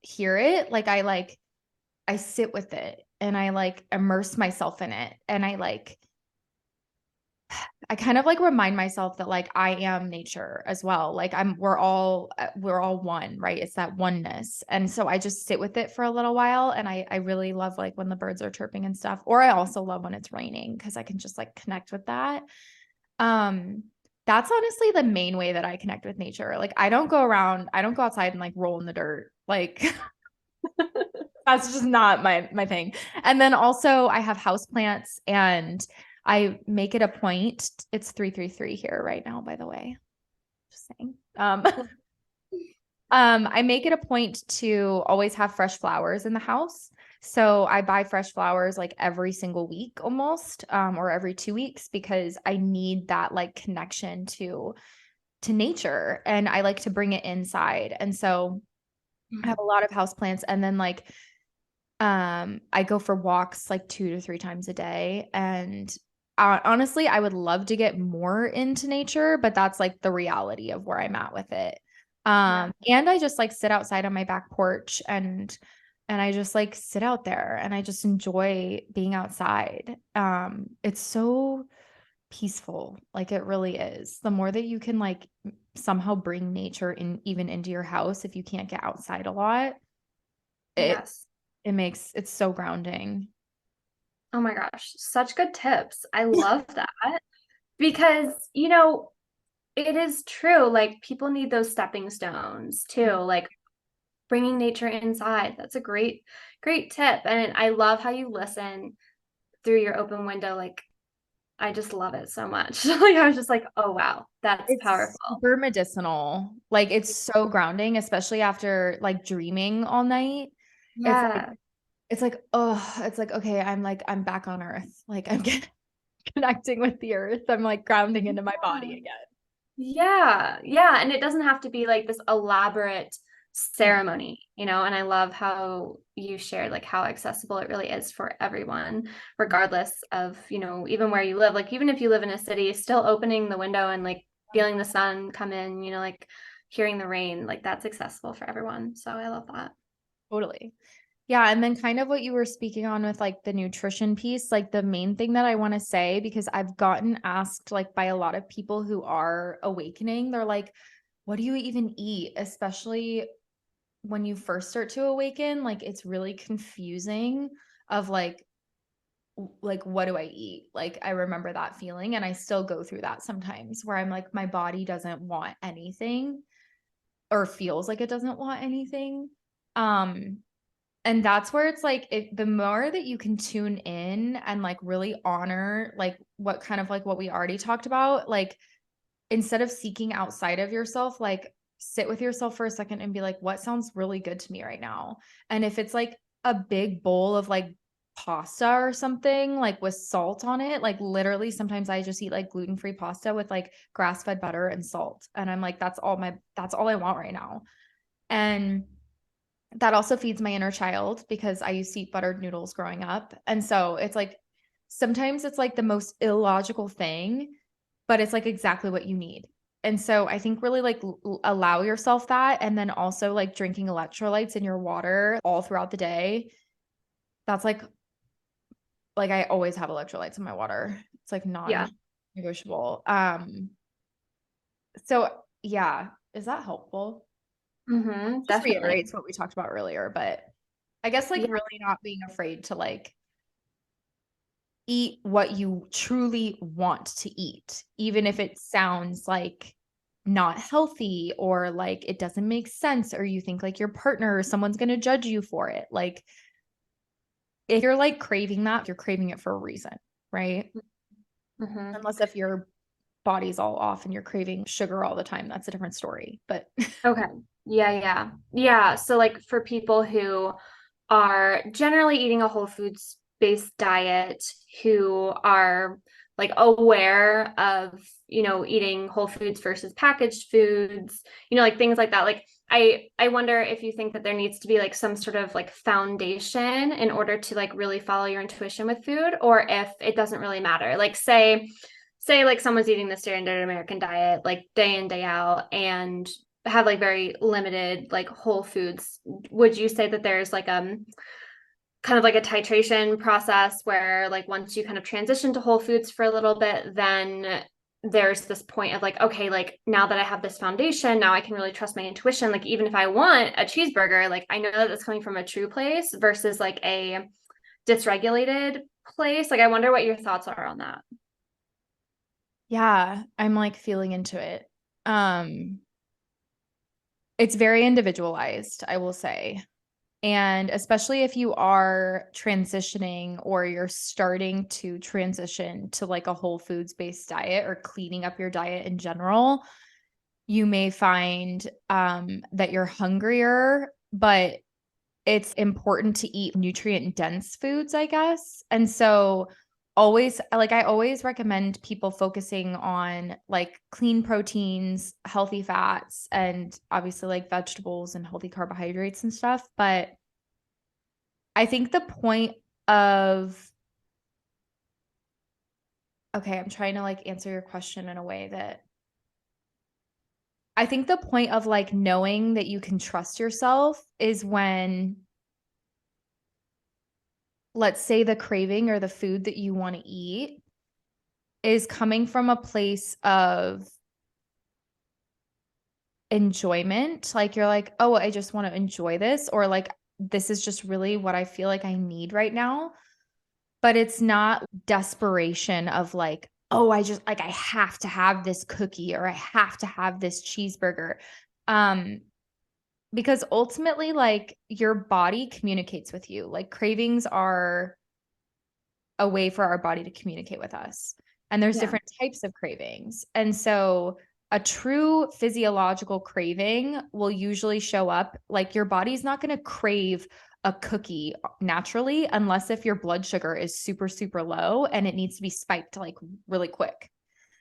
hear it. I sit with it and I like immerse myself in it. And I kind of like remind myself that like I am nature as well. Like we're all one, right? It's that oneness. And so I just sit with it for a little while and I really love like when the birds are chirping and stuff. Or I also love when it's raining because I can just like connect with that. Um that's honestly the main way that I connect with nature. Like I don't go outside and like roll in the dirt. Like that's just not my thing. And then also I have houseplants and I make it a point. It's 333 here right now, by the way. Just saying. I make it a point to always have fresh flowers in the house. So I buy fresh flowers like every single week almost, or every 2 weeks because I need that like connection to nature and I like to bring it inside. And so I have a lot of houseplants and then like I go for walks like 2 to 3 times a day. And honestly, I would love to get more into nature, but that's like the reality of where I'm at with it. Yeah. And I just like sit outside on my back porch and I just like sit out there and I just enjoy being outside. It's so peaceful. Like it really is. The more that you can like somehow bring nature in even into your house if you can't get outside a lot, it Yes. it's so grounding. Oh my gosh, such good tips. I love that because, it is true. Like people need those stepping stones too. Like bringing nature inside. That's a great, great tip. And I love how you listen through your open window. Like, I just love it so much. Like, I was just like, oh, wow, that's It's powerful. super medicinal. Like it's so grounding, especially after like dreaming all night. It's like Yeah. it's like okay, I'm back on earth. Like I'm connecting with the earth. I'm like grounding into my body Yeah. again. Yeah. Yeah. And it doesn't have to be like this elaborate ceremony, and I love how you shared like how accessible it really is for everyone, regardless of, even where you live. Like even if you live in a city, still opening the window and like feeling the sun come in, like hearing the rain, like that's accessible for everyone. So I love that. Totally. Yeah, and then kind of what you were speaking on with like the nutrition piece, like the main thing that I want to say, because I've gotten asked like by a lot of people who are awakening, they're like, what do you even eat? Especially when you first start to awaken, like it's really confusing of like what do I eat? Like I remember that feeling and I still go through that sometimes where I'm like my body doesn't want anything or feels like it doesn't want anything. Um and that's where it's like if the more that you can tune in and like really honor like what kind of like what we already talked about, like instead of seeking outside of yourself, like sit with yourself for a second and be like, what sounds really good to me right now? And if it's like a big bowl of like pasta or something, like with salt on it, like literally sometimes I just eat like gluten-free pasta with like grass-fed butter and salt. And I'm like, that's all I want right now. And that also feeds my inner child because I used to eat buttered noodles growing up. And so it's like sometimes it's like the most illogical thing, but it's like exactly what you need. And so I think really like allow yourself that. And then also like drinking electrolytes in your water all throughout the day. That's like I always have electrolytes in my water. It's like Yeah. non-negotiable. So yeah, is that helpful? Just Definitely. reiterates what we talked about earlier, but I guess like Yeah. really not being afraid to like eat what you truly want to eat, even if it sounds like not healthy or like it doesn't make sense or you think like your partner or someone's going to judge you for it. Like if you're like craving that, you're craving it for a reason, right? hmm Unless if your body's all off and you're craving sugar all the time, that's a different story. But Okay. Yeah, yeah. Yeah. So like for people who are generally eating a whole foods based diet, who are like aware of, eating whole foods versus packaged foods, like things like that. Like I wonder if you think that there needs to be like some sort of like foundation in order to like really follow your intuition with food, or if it doesn't really matter. Like say like someone's eating the standard American diet like day in day out and have like very limited like whole foods. Would you say that there's like kind of like a titration process where like once you kind of transition to whole foods for a little bit, then there's this point of like, okay, like now that I have this foundation, now I can really trust my intuition. Like even if I want a cheeseburger, like I know that it's coming from a true place versus like a dysregulated place. Like I wonder what your thoughts are on that. yeah, I'm like feeling into it. Um, it's very individualized, I will say. And especially if you are transitioning or you're starting to transition to like a whole foods based diet or cleaning up your diet in general, you may find that you're hungrier, but it's important to eat nutrient dense foods, I guess. And so I always recommend people focusing on like clean proteins, healthy fats, and obviously like vegetables and healthy carbohydrates and stuff. But I think the point of okay, I'm trying to like answer your question in a way that I think the point of like knowing that you can trust yourself is when, let's say, the craving or the food that you want to eat is coming from a place of enjoyment. Like you're like, oh, I just want to enjoy this, or like, this is just really what I feel like I need right now. But it's not desperation of like, oh, I just like, I have to have this cookie or I have to have this cheeseburger. Um, because ultimately, like, your body communicates with you. Like, cravings are a way for our body to communicate with us. And there's Yeah. different types of cravings. And so a true physiological craving will usually show up like your body's not going to crave a cookie naturally unless if your blood sugar is super super low and it needs to be spiked like really quick.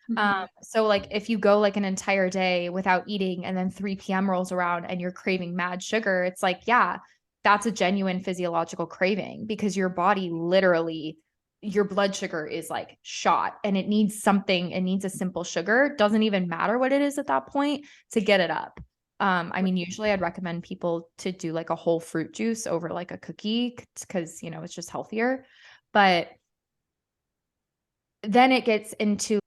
hmm So like if you go like an entire day without eating and then 3 p.m. rolls around and you're craving mad sugar, it's like, yeah, that's a genuine physiological craving because your body literally, your blood sugar is like shot and it needs something, it needs a simple sugar. Doesn't even matter what it is at that point to get it up. I mean, usually I'd recommend people to do like a whole fruit juice over like a cookie because, it's just healthier. But then it gets into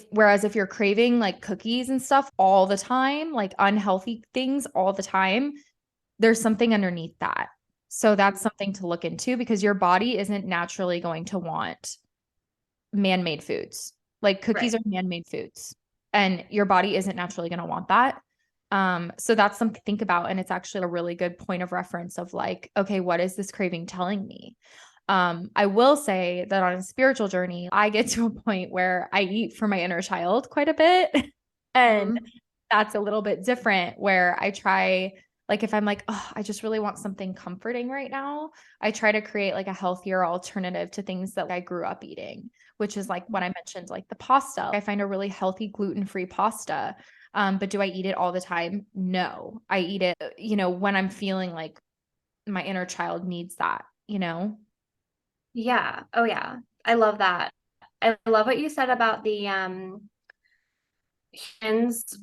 whereas if you're craving like cookies and stuff all the time, like unhealthy things all the time, there's something underneath that. So that's something to look into because your body isn't naturally going to want man-made foods. Like cookies Right. are man-made foods and your body isn't naturally going to want that. So that's something to think about. And it's actually a really good point of reference of like, okay, what is this craving telling me? I will say that on a spiritual journey, I get to a point where I eat for my inner child quite a bit. And Mhm. that's a little bit different where I try, like, if I'm like, oh, I just really want something comforting right now, I try to create like a healthier alternative to things that I grew up eating, which is like what I mentioned, like the pasta. I find a really healthy gluten-free pasta. But do I eat it all the time? No, I eat it, when I'm feeling like my inner child needs that. Yeah. Oh yeah. I love that. I love what you said about the humans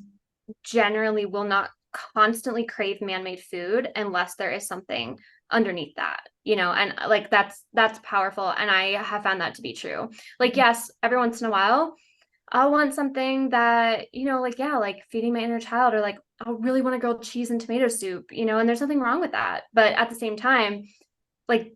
generally will not constantly crave man-made food unless there is something underneath that, and like that's powerful, and I have found that to be true. Like, yes, every once in a while I'll want something that, like, yeah, like feeding my inner child, or like I'll really want a grilled cheese and tomato soup, and there's nothing wrong with that. But at the same time, like,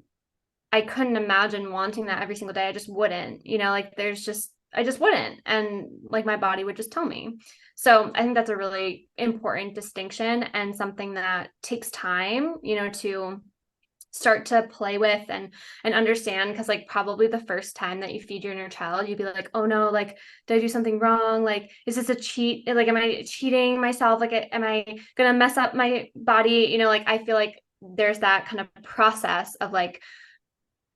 I couldn't imagine wanting that every single day. I just wouldn't, like I just wouldn't. And like my body would just tell me. So I think that's a really important distinction and something that takes time, to start to play with and understand, because like probably the first time that you feed your inner child you'd be like, oh no, like did I do something wrong, like is this a cheat, like am I cheating myself, like am I gonna mess up my body, like I feel like there's that kind of process of like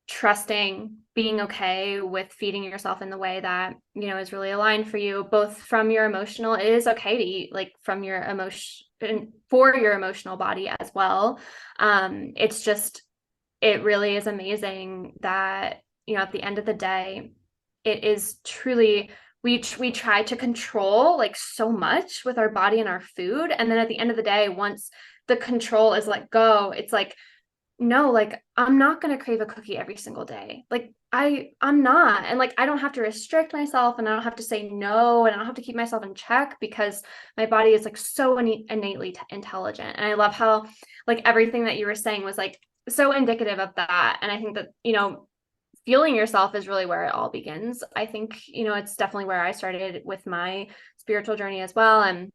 trusting, being okay with feeding yourself in the way that, is really aligned for you, both from your emotional, it is okay to eat like from your emotion for your emotional body as well. It's just, it really is amazing that, at the end of the day, it is truly, we try to control like so much with our body and our food. And then at the end of the day, once the control is let go, it's like, no, like I'm not going to crave a cookie every single day. Like I'm not. And like I don't have to restrict myself, and I don't have to say no, and I don't have to keep myself in check because my body is like so innately intelligent. And I love how like everything that you were saying was like so indicative of that. And I think that, feeling yourself is really where it all begins. I think, it's definitely where I started with my spiritual journey as well, and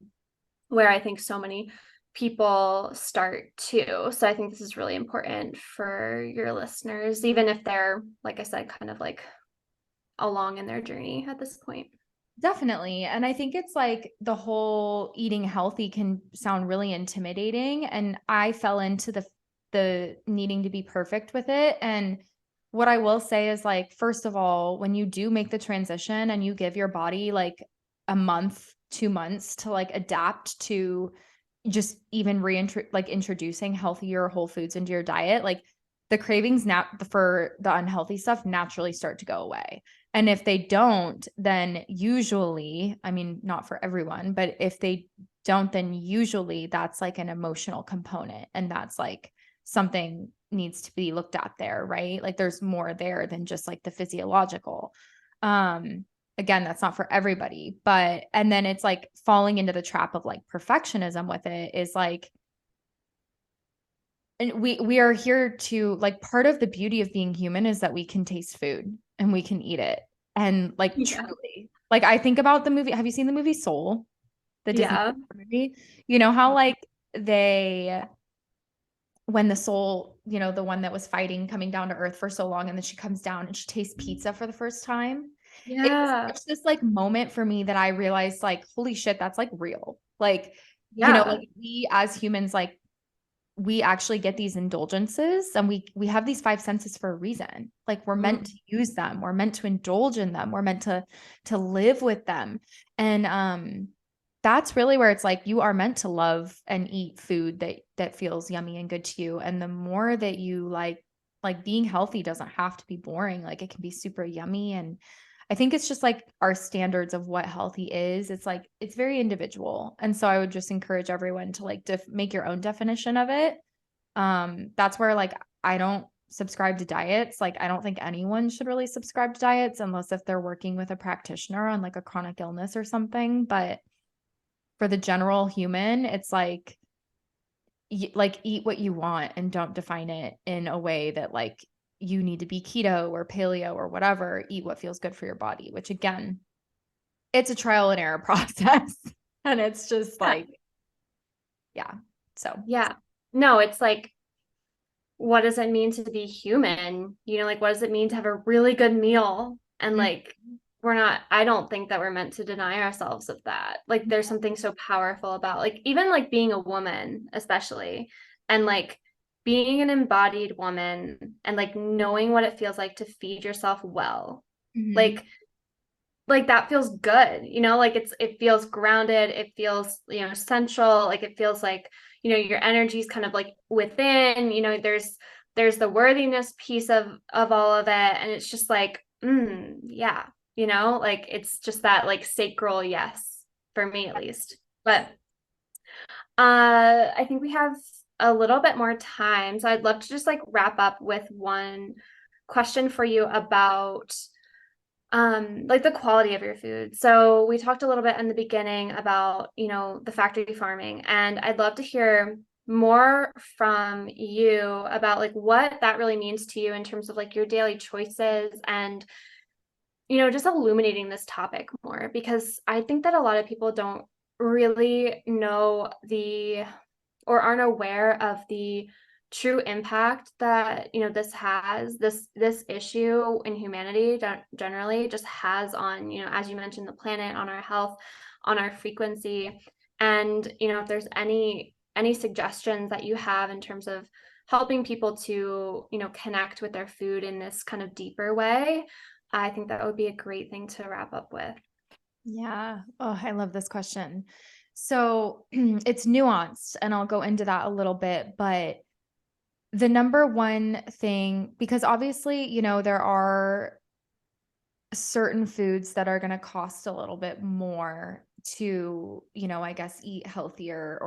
where I think so many people start too. So I think this is really important for your listeners, even if they're, like I said, kind of like along in their journey at this point. Definitely. And I think it's like the whole eating healthy can sound really intimidating. And I fell into the needing to be perfect with it. And what I will say is like, first of all, when you do make the transition and you give your body like a month, 2 months to like adapt to just even introducing healthier whole foods into your diet, like the cravings for the unhealthy stuff naturally start to go away. And if they don't, then usually, I mean, not for everyone, but if they don't, then usually that's like an emotional component. And that's like something needs to be looked at there, right? Like there's more there than just like the physiological. Um, Again, that's not for everybody, but, and then it's like falling into the trap of like perfectionism with it is like, and we are here to like, part of the beauty of being human is that we can taste food and we can eat it. And like Yeah. truly, like I think about the movie. Have you seen the movie Soul? The Disney Yeah. movie? You know how like they when the soul, the one that was fighting coming down to earth for so long, and then she comes down and she tastes pizza for the first time. Yeah. It's this like moment for me that I realized like, holy shit, that's like real. Like, Yeah. like we as humans, like we actually get these indulgences, and we have these five senses for a reason. Like we're meant to Mhm. use them. We're meant to indulge in them. We're meant to live with them. And that's really where it's like you are meant to love and eat food that feels yummy and good to you. And the more that you like being healthy doesn't have to be boring. Like it can be super yummy. And I think it's just like our standards of what healthy is. It's like it's very individual. And so I would just encourage everyone to like make your own definition of it. That's where like I don't subscribe to diets. Like I don't think anyone should really subscribe to diets unless if they're working with a practitioner on like a chronic illness or something. But for the general human, it's like eat what you want and don't define it in a way that like you need to be keto or paleo or whatever. Eat what feels good for your body, which again, it's a trial and error process. And it's just Yeah. like, yeah. So, Yeah. No, it's like, what does it mean to be human? Like, what does it mean to have a really good meal? And mm, like, I don't think that we're meant to deny ourselves of that. Like, there's something so powerful about, like, even like being a woman, especially, and like being an embodied woman and like knowing what it feels like to feed yourself well. mhm, Like, like that feels good, like it feels grounded, it feels, central, like it feels like, your energy is kind of like within, there's the worthiness piece of all of it, and it's just like, yeah, like it's just that like sacral yes, for me at least. But I think we have a little bit more time, so I'd love to just like wrap up with one question for you about like the quality of your food. So we talked a little bit in the beginning about, the factory farming, and I'd love to hear more from you about like what that really means to you in terms of like your daily choices, and just illuminating this topic more, because I think that a lot of people don't really know or aren't aware of the true impact that this issue in humanity generally just has on, as you mentioned, the planet, on our health, on our frequency. And if there's any suggestions that you have in terms of helping people to connect with their food in this kind of deeper way, I think that would be a great thing to wrap up with. yeah. Oh, I love this question. So it's nuanced, and I'll go into that a little bit, but the number one thing, because obviously, there are certain foods that are going to cost a little bit more to, I guess eat healthier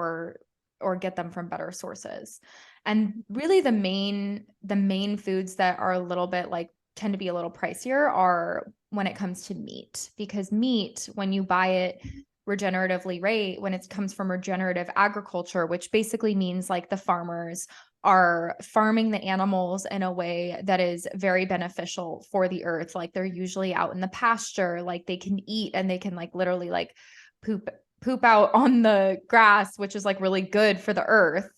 or get them from better sources. And really the main foods that are a little bit like tend to be a little pricier are when it comes to meat, because meat, when you buy it regeneratively rate, when it comes from regenerative agriculture, which basically means like the farmers are farming the animals in a way that is very beneficial for the earth. Like they're usually out in the pasture, like they can eat and they can like literally like poop out on the grass, which is like really good for the earth.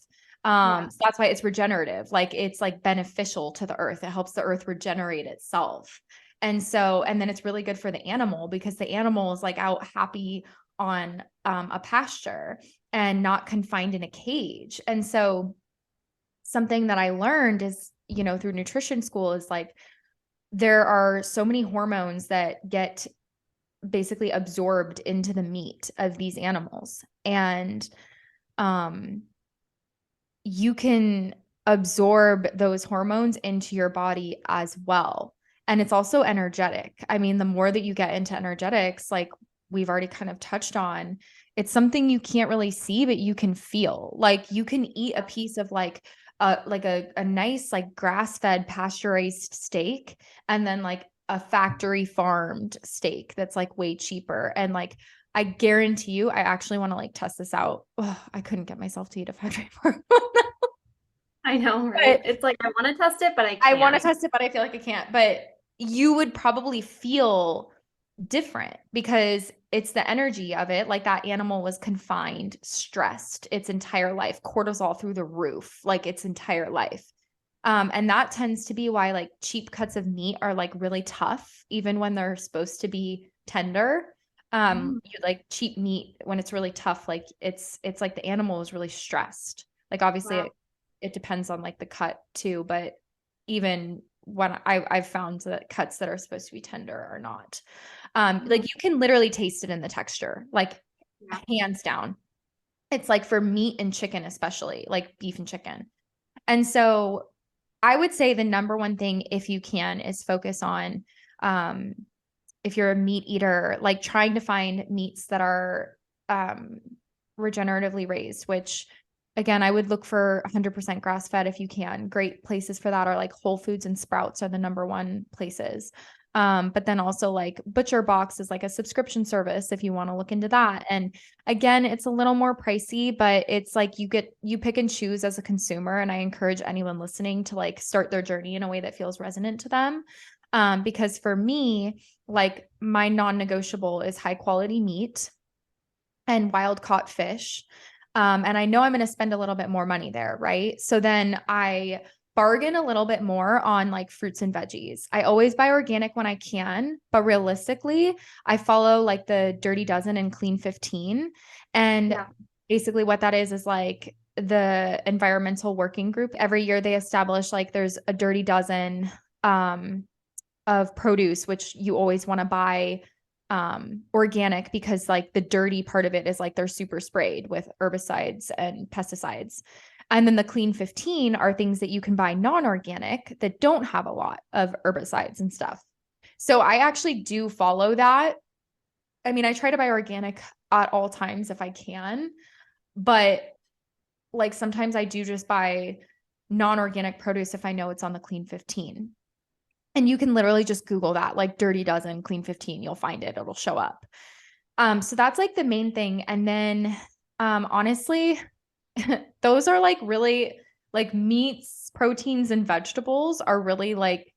Yeah. So that's why it's regenerative. Like it's like beneficial to the earth. It helps the earth regenerate itself. And then it's really good for the animal because the animal is like out happy on a pasture and not confined in a cage. And so something that I learned is, through nutrition school is like there are so many hormones that get basically absorbed into the meat of these animals. And um you can absorb those hormones into your body as well. And it's also energetic. I mean, the more that you get into energetics, like we've already kind of touched on, it's something you can't really see, but you can feel. Like you can eat a piece of like a nice like grass-fed pasture raised steak and then like a factory farmed steak that's like way cheaper. And like I guarantee you, I actually want to like test this out. Oh, I couldn't get myself to eat a factory farm. I know, right? But It's like I want to test it, but I I want to can't. test it, but I feel like I can't. But you would probably feel different because it's the energy of it. Like that animal was confined, stressed its entire life, cortisol through the roof, like its entire life. And that tends to be why like cheap cuts of meat are like really tough, even when they're supposed to be tender. Mm, You like cheap meat when it's really tough, like it's like the animal is really stressed. Like obviously wow. it depends on like the cut too, but even when I've found that cuts that are supposed to be tender are not. Like Mm, you can literally taste it in the texture, like yeah. hands down. It's like for meat and chicken, especially like beef and chicken. And so I would say the number one thing, if you can, is focus on um, if you're a meat eater, like trying to find meats that are um, regeneratively raised, which again, I would look for 100% grass fed if you can. Great places for that are like Whole Foods and Sprouts are the number one places. But then also like Butcher Box is like a subscription service if you want to look into that. And again, it's a little more pricey, but it's like you pick and choose as a consumer. And I encourage anyone listening to like start their journey in a way that feels resonant to them. Because for me, like my non-negotiable is high quality meat and wild caught fish. And I know I'm going to spend a little bit more money there, right? So then I bargain a little bit more on like fruits and veggies. I always buy organic when I can, but realistically, I follow like the Dirty Dozen and Clean 15. And Yeah. basically, what that is like the environmental working group. Every year they establish like there's a Dirty Dozen um, of produce, which you always want to buy organic because like the dirty part of it is like they're super sprayed with herbicides and pesticides. And then the clean 15 are things that you can buy non-organic that don't have a lot of herbicides and stuff. So I actually do follow that. I mean, I try to buy organic at all times if I can, but like sometimes I do just buy non-organic produce if I know it's on the clean 15. And you can literally just Google that, like Dirty Dozen, Clean 15, you'll find it, it'll show up. So that's like the main thing. And then honestly, those are like really like meats, proteins, and vegetables are really like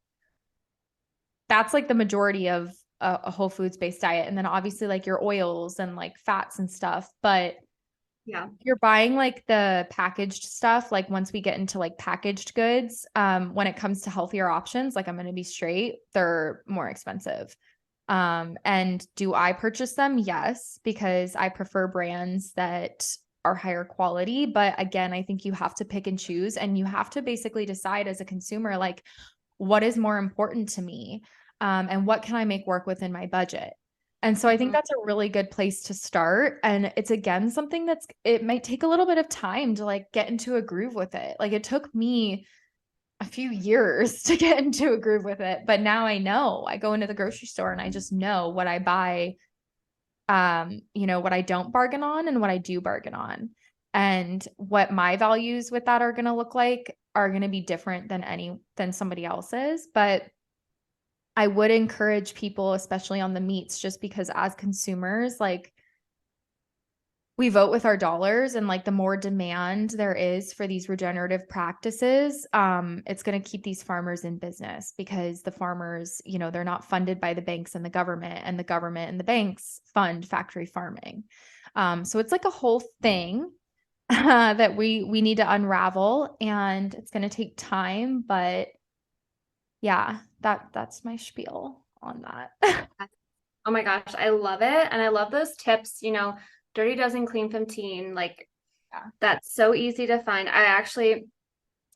that's like the majority of a whole foods based diet. And then obviously like your oils and like fats and stuff. But Yeah. you're buying like the packaged stuff, like once we get into like packaged goods, when it comes to healthier options, like I'm going to be straight, they're more expensive. And do I purchase them? Yes, because I prefer brands that are higher quality. But again, I think you have to pick and choose and you have to basically decide as a consumer, like, what is more important to me? And what can I make work within my budget? And so I think Mhm. that's a really good place to start. And it's again something it might take a little bit of time to like get into a groove with it. Like it took me a few years to get into a groove with it, but now I know. I go into the grocery store and I just know what I buy, what I don't bargain on and what I do bargain on. And what my values with that are going to look like are going to be different than somebody else's, but I would encourage people, especially on the meats, just because as consumers, like we vote with our dollars and like the more demand there is for these regenerative practices, it's going to keep these farmers in business because the farmers, they're not funded by the banks and the government and the banks fund factory farming. So it's like a whole thing that we need to unravel and it's going to take time, but yeah, that's my spiel on that. Oh my gosh, I love it. And I love those tips, Dirty Dozen Clean 15, like Yeah. that's so easy to find. I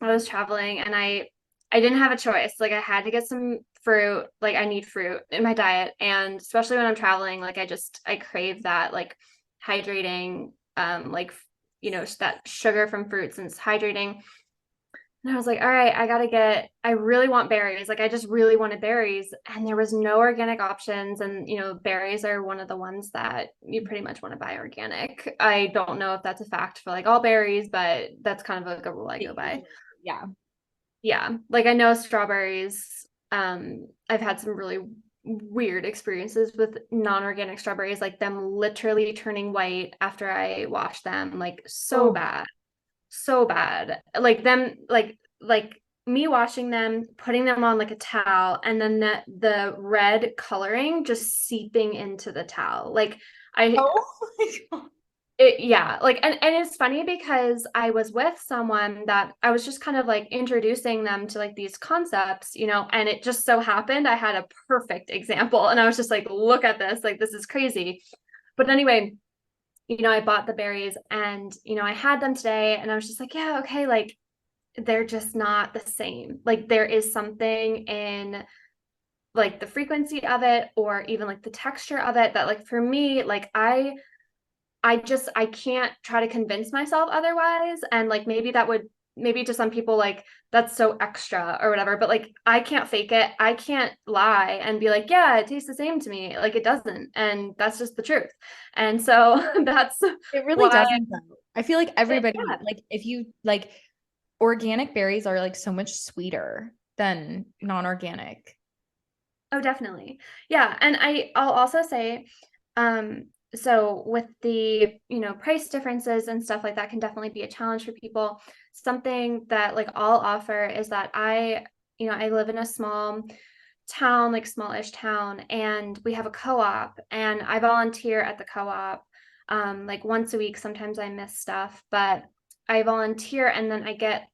was traveling and I didn't have a choice. Like I had to get some fruit. Like I need fruit in my diet. And especially when I'm traveling, like I crave that like hydrating, like that sugar from fruits and it's hydrating. And I was like, all right, I really want berries. Like, I just really wanted berries. And there was no organic options. And, berries are one of the ones that you pretty much want to buy organic. I don't know if that's a fact for like all berries, but that's kind of like a rule I go by. Yeah. Yeah. Like, I know strawberries. I've had some really weird experiences with non-organic strawberries, like them literally turning white after I wash them, like so Oh, bad, so bad. Like them, like me washing them, putting them on like a towel, and then the red coloring just seeping into the towel. Like I oh my God. yeah, like and it's funny because I was with someone that I was just kind of like introducing them to like these concepts, and it just so happened I had a perfect example and I was just like, look at this, like this is crazy. But anyway, I bought the berries and, I had them today and I was just like, yeah, okay, like they're just not the same. Like there is something in like the frequency of it or even like the texture of it that like for me, like I can't try to convince myself otherwise. And like maybe that would maybe to some people like that's so extra or whatever, but like I can't fake it. I can't lie and be like, yeah, it tastes the same to me. Like it doesn't. And that's just the truth. And so that's It really why doesn't though. I feel like everybody, yeah. like if you like organic berries are like so much sweeter than non-organic. Oh, definitely. Yeah. And I'll also say, so with the, price differences and stuff like that can definitely be a challenge for people. Something that like I'll offer is that I live in a small town, like smallish town, and we have a co-op and I volunteer at the co-op like once a week. Sometimes I miss stuff, but I volunteer and then I get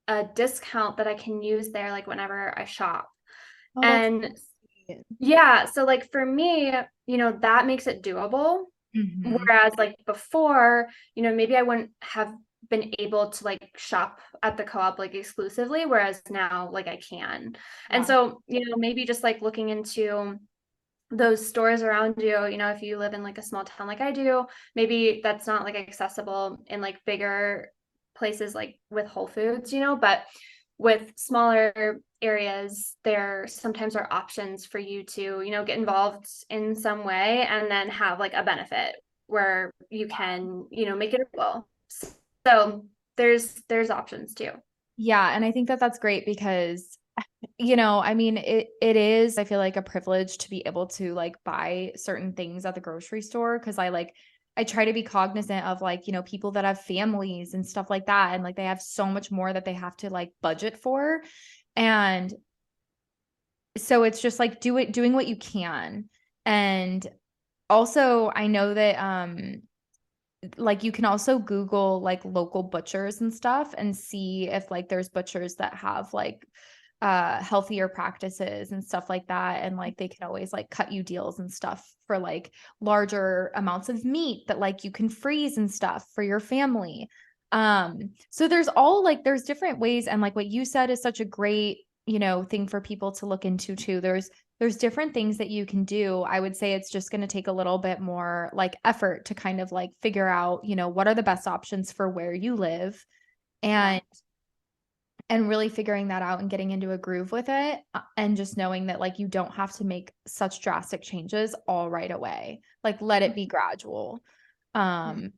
a discount that I can use there like whenever I shop. Oh, that's And sweet. yeah, so like for me, that makes it doable. Mhm. Whereas like before, maybe I wouldn't have been able to like shop at the co-op like exclusively, whereas now like I can. And Yeah. so, maybe just like looking into those stores around you, if you live in like a small town like I do, maybe that's not like accessible in like bigger places like with Whole Foods, but with smaller areas, there sometimes are options for you to, get involved in some way and then have like a benefit where you can, make it well. So there's options too. Yeah, and I think that that's great because I mean, it is, I feel like a privilege to be able to like buy certain things at the grocery store because I try to be cognizant of like, people that have families and stuff like that and like they have so much more that they have to like budget for. And so it's just like doing what you can. And also I know that like you can also Google like local butchers and stuff and see if like there's butchers that have like healthier practices and stuff like that. And like they can always like cut you deals and stuff for like larger amounts of meat that like you can freeze and stuff for your family. So there's different ways, and like what you said is such a great, thing for people to look into too. There's different things that you can do. I would say it's just going to take a little bit more like effort to kind of like figure out, what are the best options for where you live, Yeah. and really figuring that out and getting into a groove with it, and just knowing that like you don't have to make such drastic changes all right away. Like let it be gradual. Um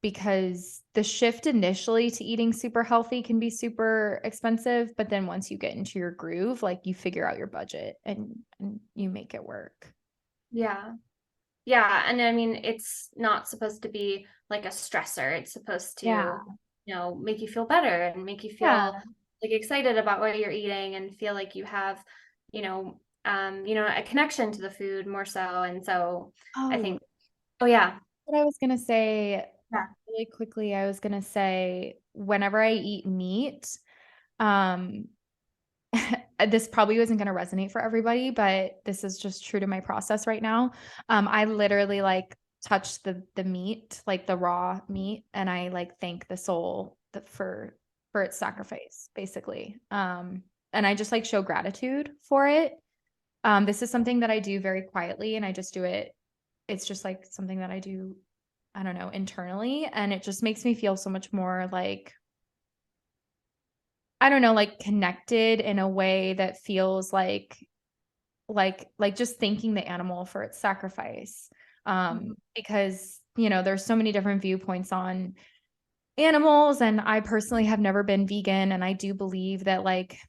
because the shift initially to eating super healthy can be super expensive, but then once you get into your groove, like you figure out your budget and you make it work. Yeah. Yeah, and I mean, it's not supposed to be like a stressor. It's supposed Yeah. to, make you feel better and make you feel Yeah. like excited about what you're eating and feel like you have, a connection to the food more so. And so I Oh, think, oh yeah, what I was gonna say yeah, really quickly, I was gonna say whenever I eat meat, um, this probably isn't gonna resonate for everybody, but this is just true to my process right now. I literally like touch the meat, like the raw meat, and I like thank the soul for its sacrifice, basically. And I just like show gratitude for it. This is something that I do very quietly, and I just do it. It's just like something that I do, I don't know, internally, and it just makes me feel so much more like, I don't know, like connected in a way that feels like just thanking the animal for its sacrifice. Because, there's so many different viewpoints on animals, and I personally have never been vegan, and I do believe that like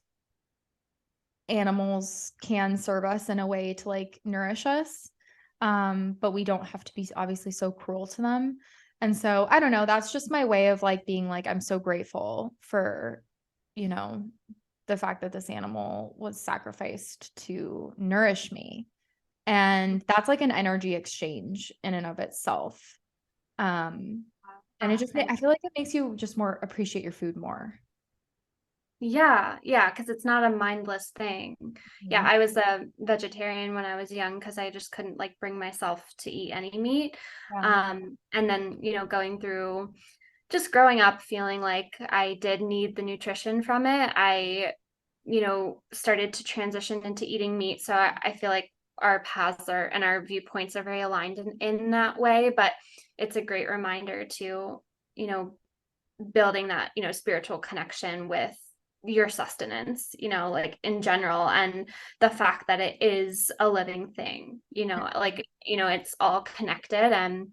animals can serve us in a way to like nourish us. But we don't have to be obviously so cruel to them. And so I don't know, that's just my way of like being like, I'm so grateful for, you know, the fact that this animal was sacrificed to nourish me. And that's like an energy exchange in and of itself. Um, and I I feel like it makes you just more appreciate your food more. Yeah, because it's not a mindless thing. Yeah, Mhm. I was a vegetarian when I was young because I just couldn't like bring myself to eat any meat. Yeah. And then, going through just growing up feeling like I did need the nutrition from it, I, started to transition into eating meat. So I feel like our paths are and our viewpoints are very aligned in that way. But it's a great reminder to, you know, building that, spiritual connection with your sustenance, like in general, and the fact that it is a living thing, like, it's all connected. And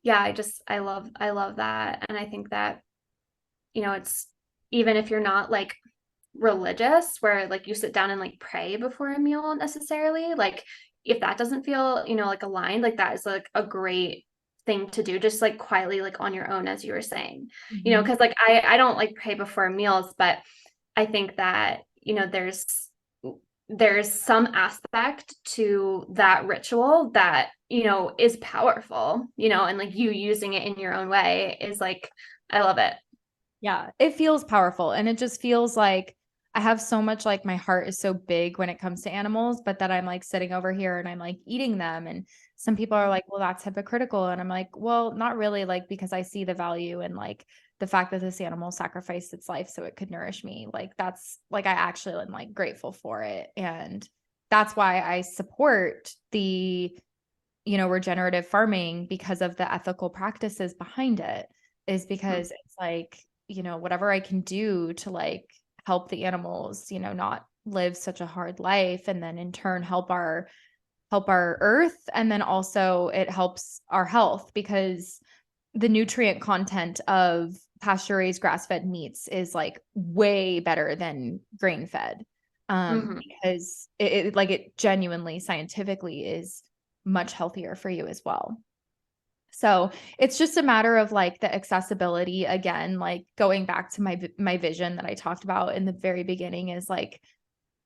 yeah, I love that. And I think that, it's, even if you're not like religious, where like you sit down and like pray before a meal necessarily, like if that doesn't feel, like aligned, like that is like a great thing to do, just like quietly, like on your own, as you were saying, Mhm. because like I don't like pray before meals, but I think that, there's some aspect to that ritual that, is powerful, and like you using it in your own way is like, I love it. Yeah, it feels powerful. And it just feels like I have so much, like my heart is so big when it comes to animals, but that I'm like sitting over here and I'm like eating them. And some people are like, well, that's hypocritical. And I'm like, well, not really, like, because I see the value and like the fact that this animal sacrificed its life so it could nourish me. Like, that's like, I actually am like grateful for it. And that's why I support the, regenerative farming, because of the ethical practices behind it, is because it's like, whatever I can do to like help the animals, not live such a hard life, and then in turn help our earth, and then also it helps our health, because the nutrient content of pasture raised grass fed meats is like way better than grain fed, Mm-hmm. because it genuinely scientifically is much healthier for you as well. So it's just a matter of like the accessibility again, like going back to my vision that I talked about in the very beginning, is like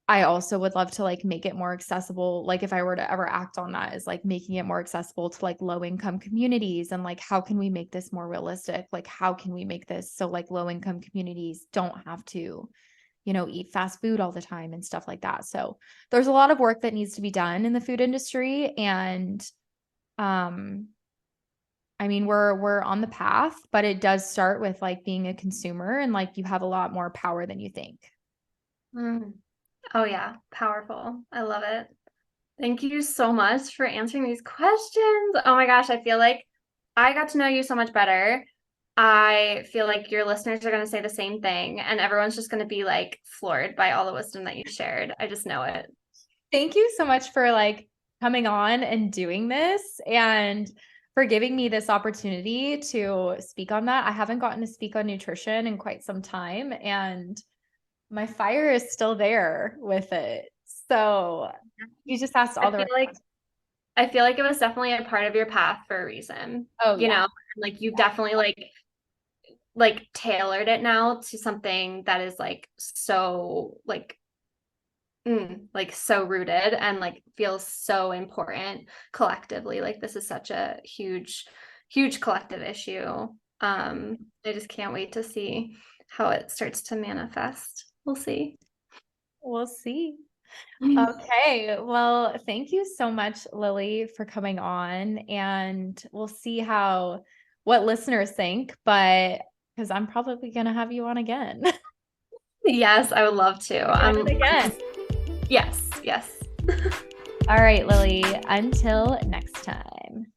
I also would love to like make it more accessible. Like if I were to ever act on that, is like making it more accessible to like low income communities, and like how can we make this more realistic? Like how can we make this so like low income communities don't have to, eat fast food all the time and stuff like that. So there's a lot of work that needs to be done in the food industry, and um I mean, we're on the path, but it does start with like being a consumer, and like you have a lot more power than you think. Mm. Oh yeah, powerful. I love it. Thank you so much for answering these questions. Oh my gosh, I feel like I got to know you so much better. I feel like your listeners are going to say the same thing, and everyone's just going to be like floored by all the wisdom that you shared. I just know it. Thank you so much for like coming on and doing this, and for giving me this opportunity to speak on that. I haven't gotten to speak on nutrition in quite some time, and my fire is still there with it. So you just asked I all the feel right like questions. I feel like it was definitely a part of your path for a reason. Oh yeah. Like you definitely like tailored it now to something that is like so like so rooted and like feels so important collectively. Like this is such a huge collective issue. I just can't wait to see how it starts to manifest. We'll see. We'll see. Okay. Well, thank you so much, Lily, for coming on. And we'll see what listeners think, but because I'm probably going to have you on again. Yes, I would love to. Again and I'm again. just, yes, yes. All right, Lily, until next time.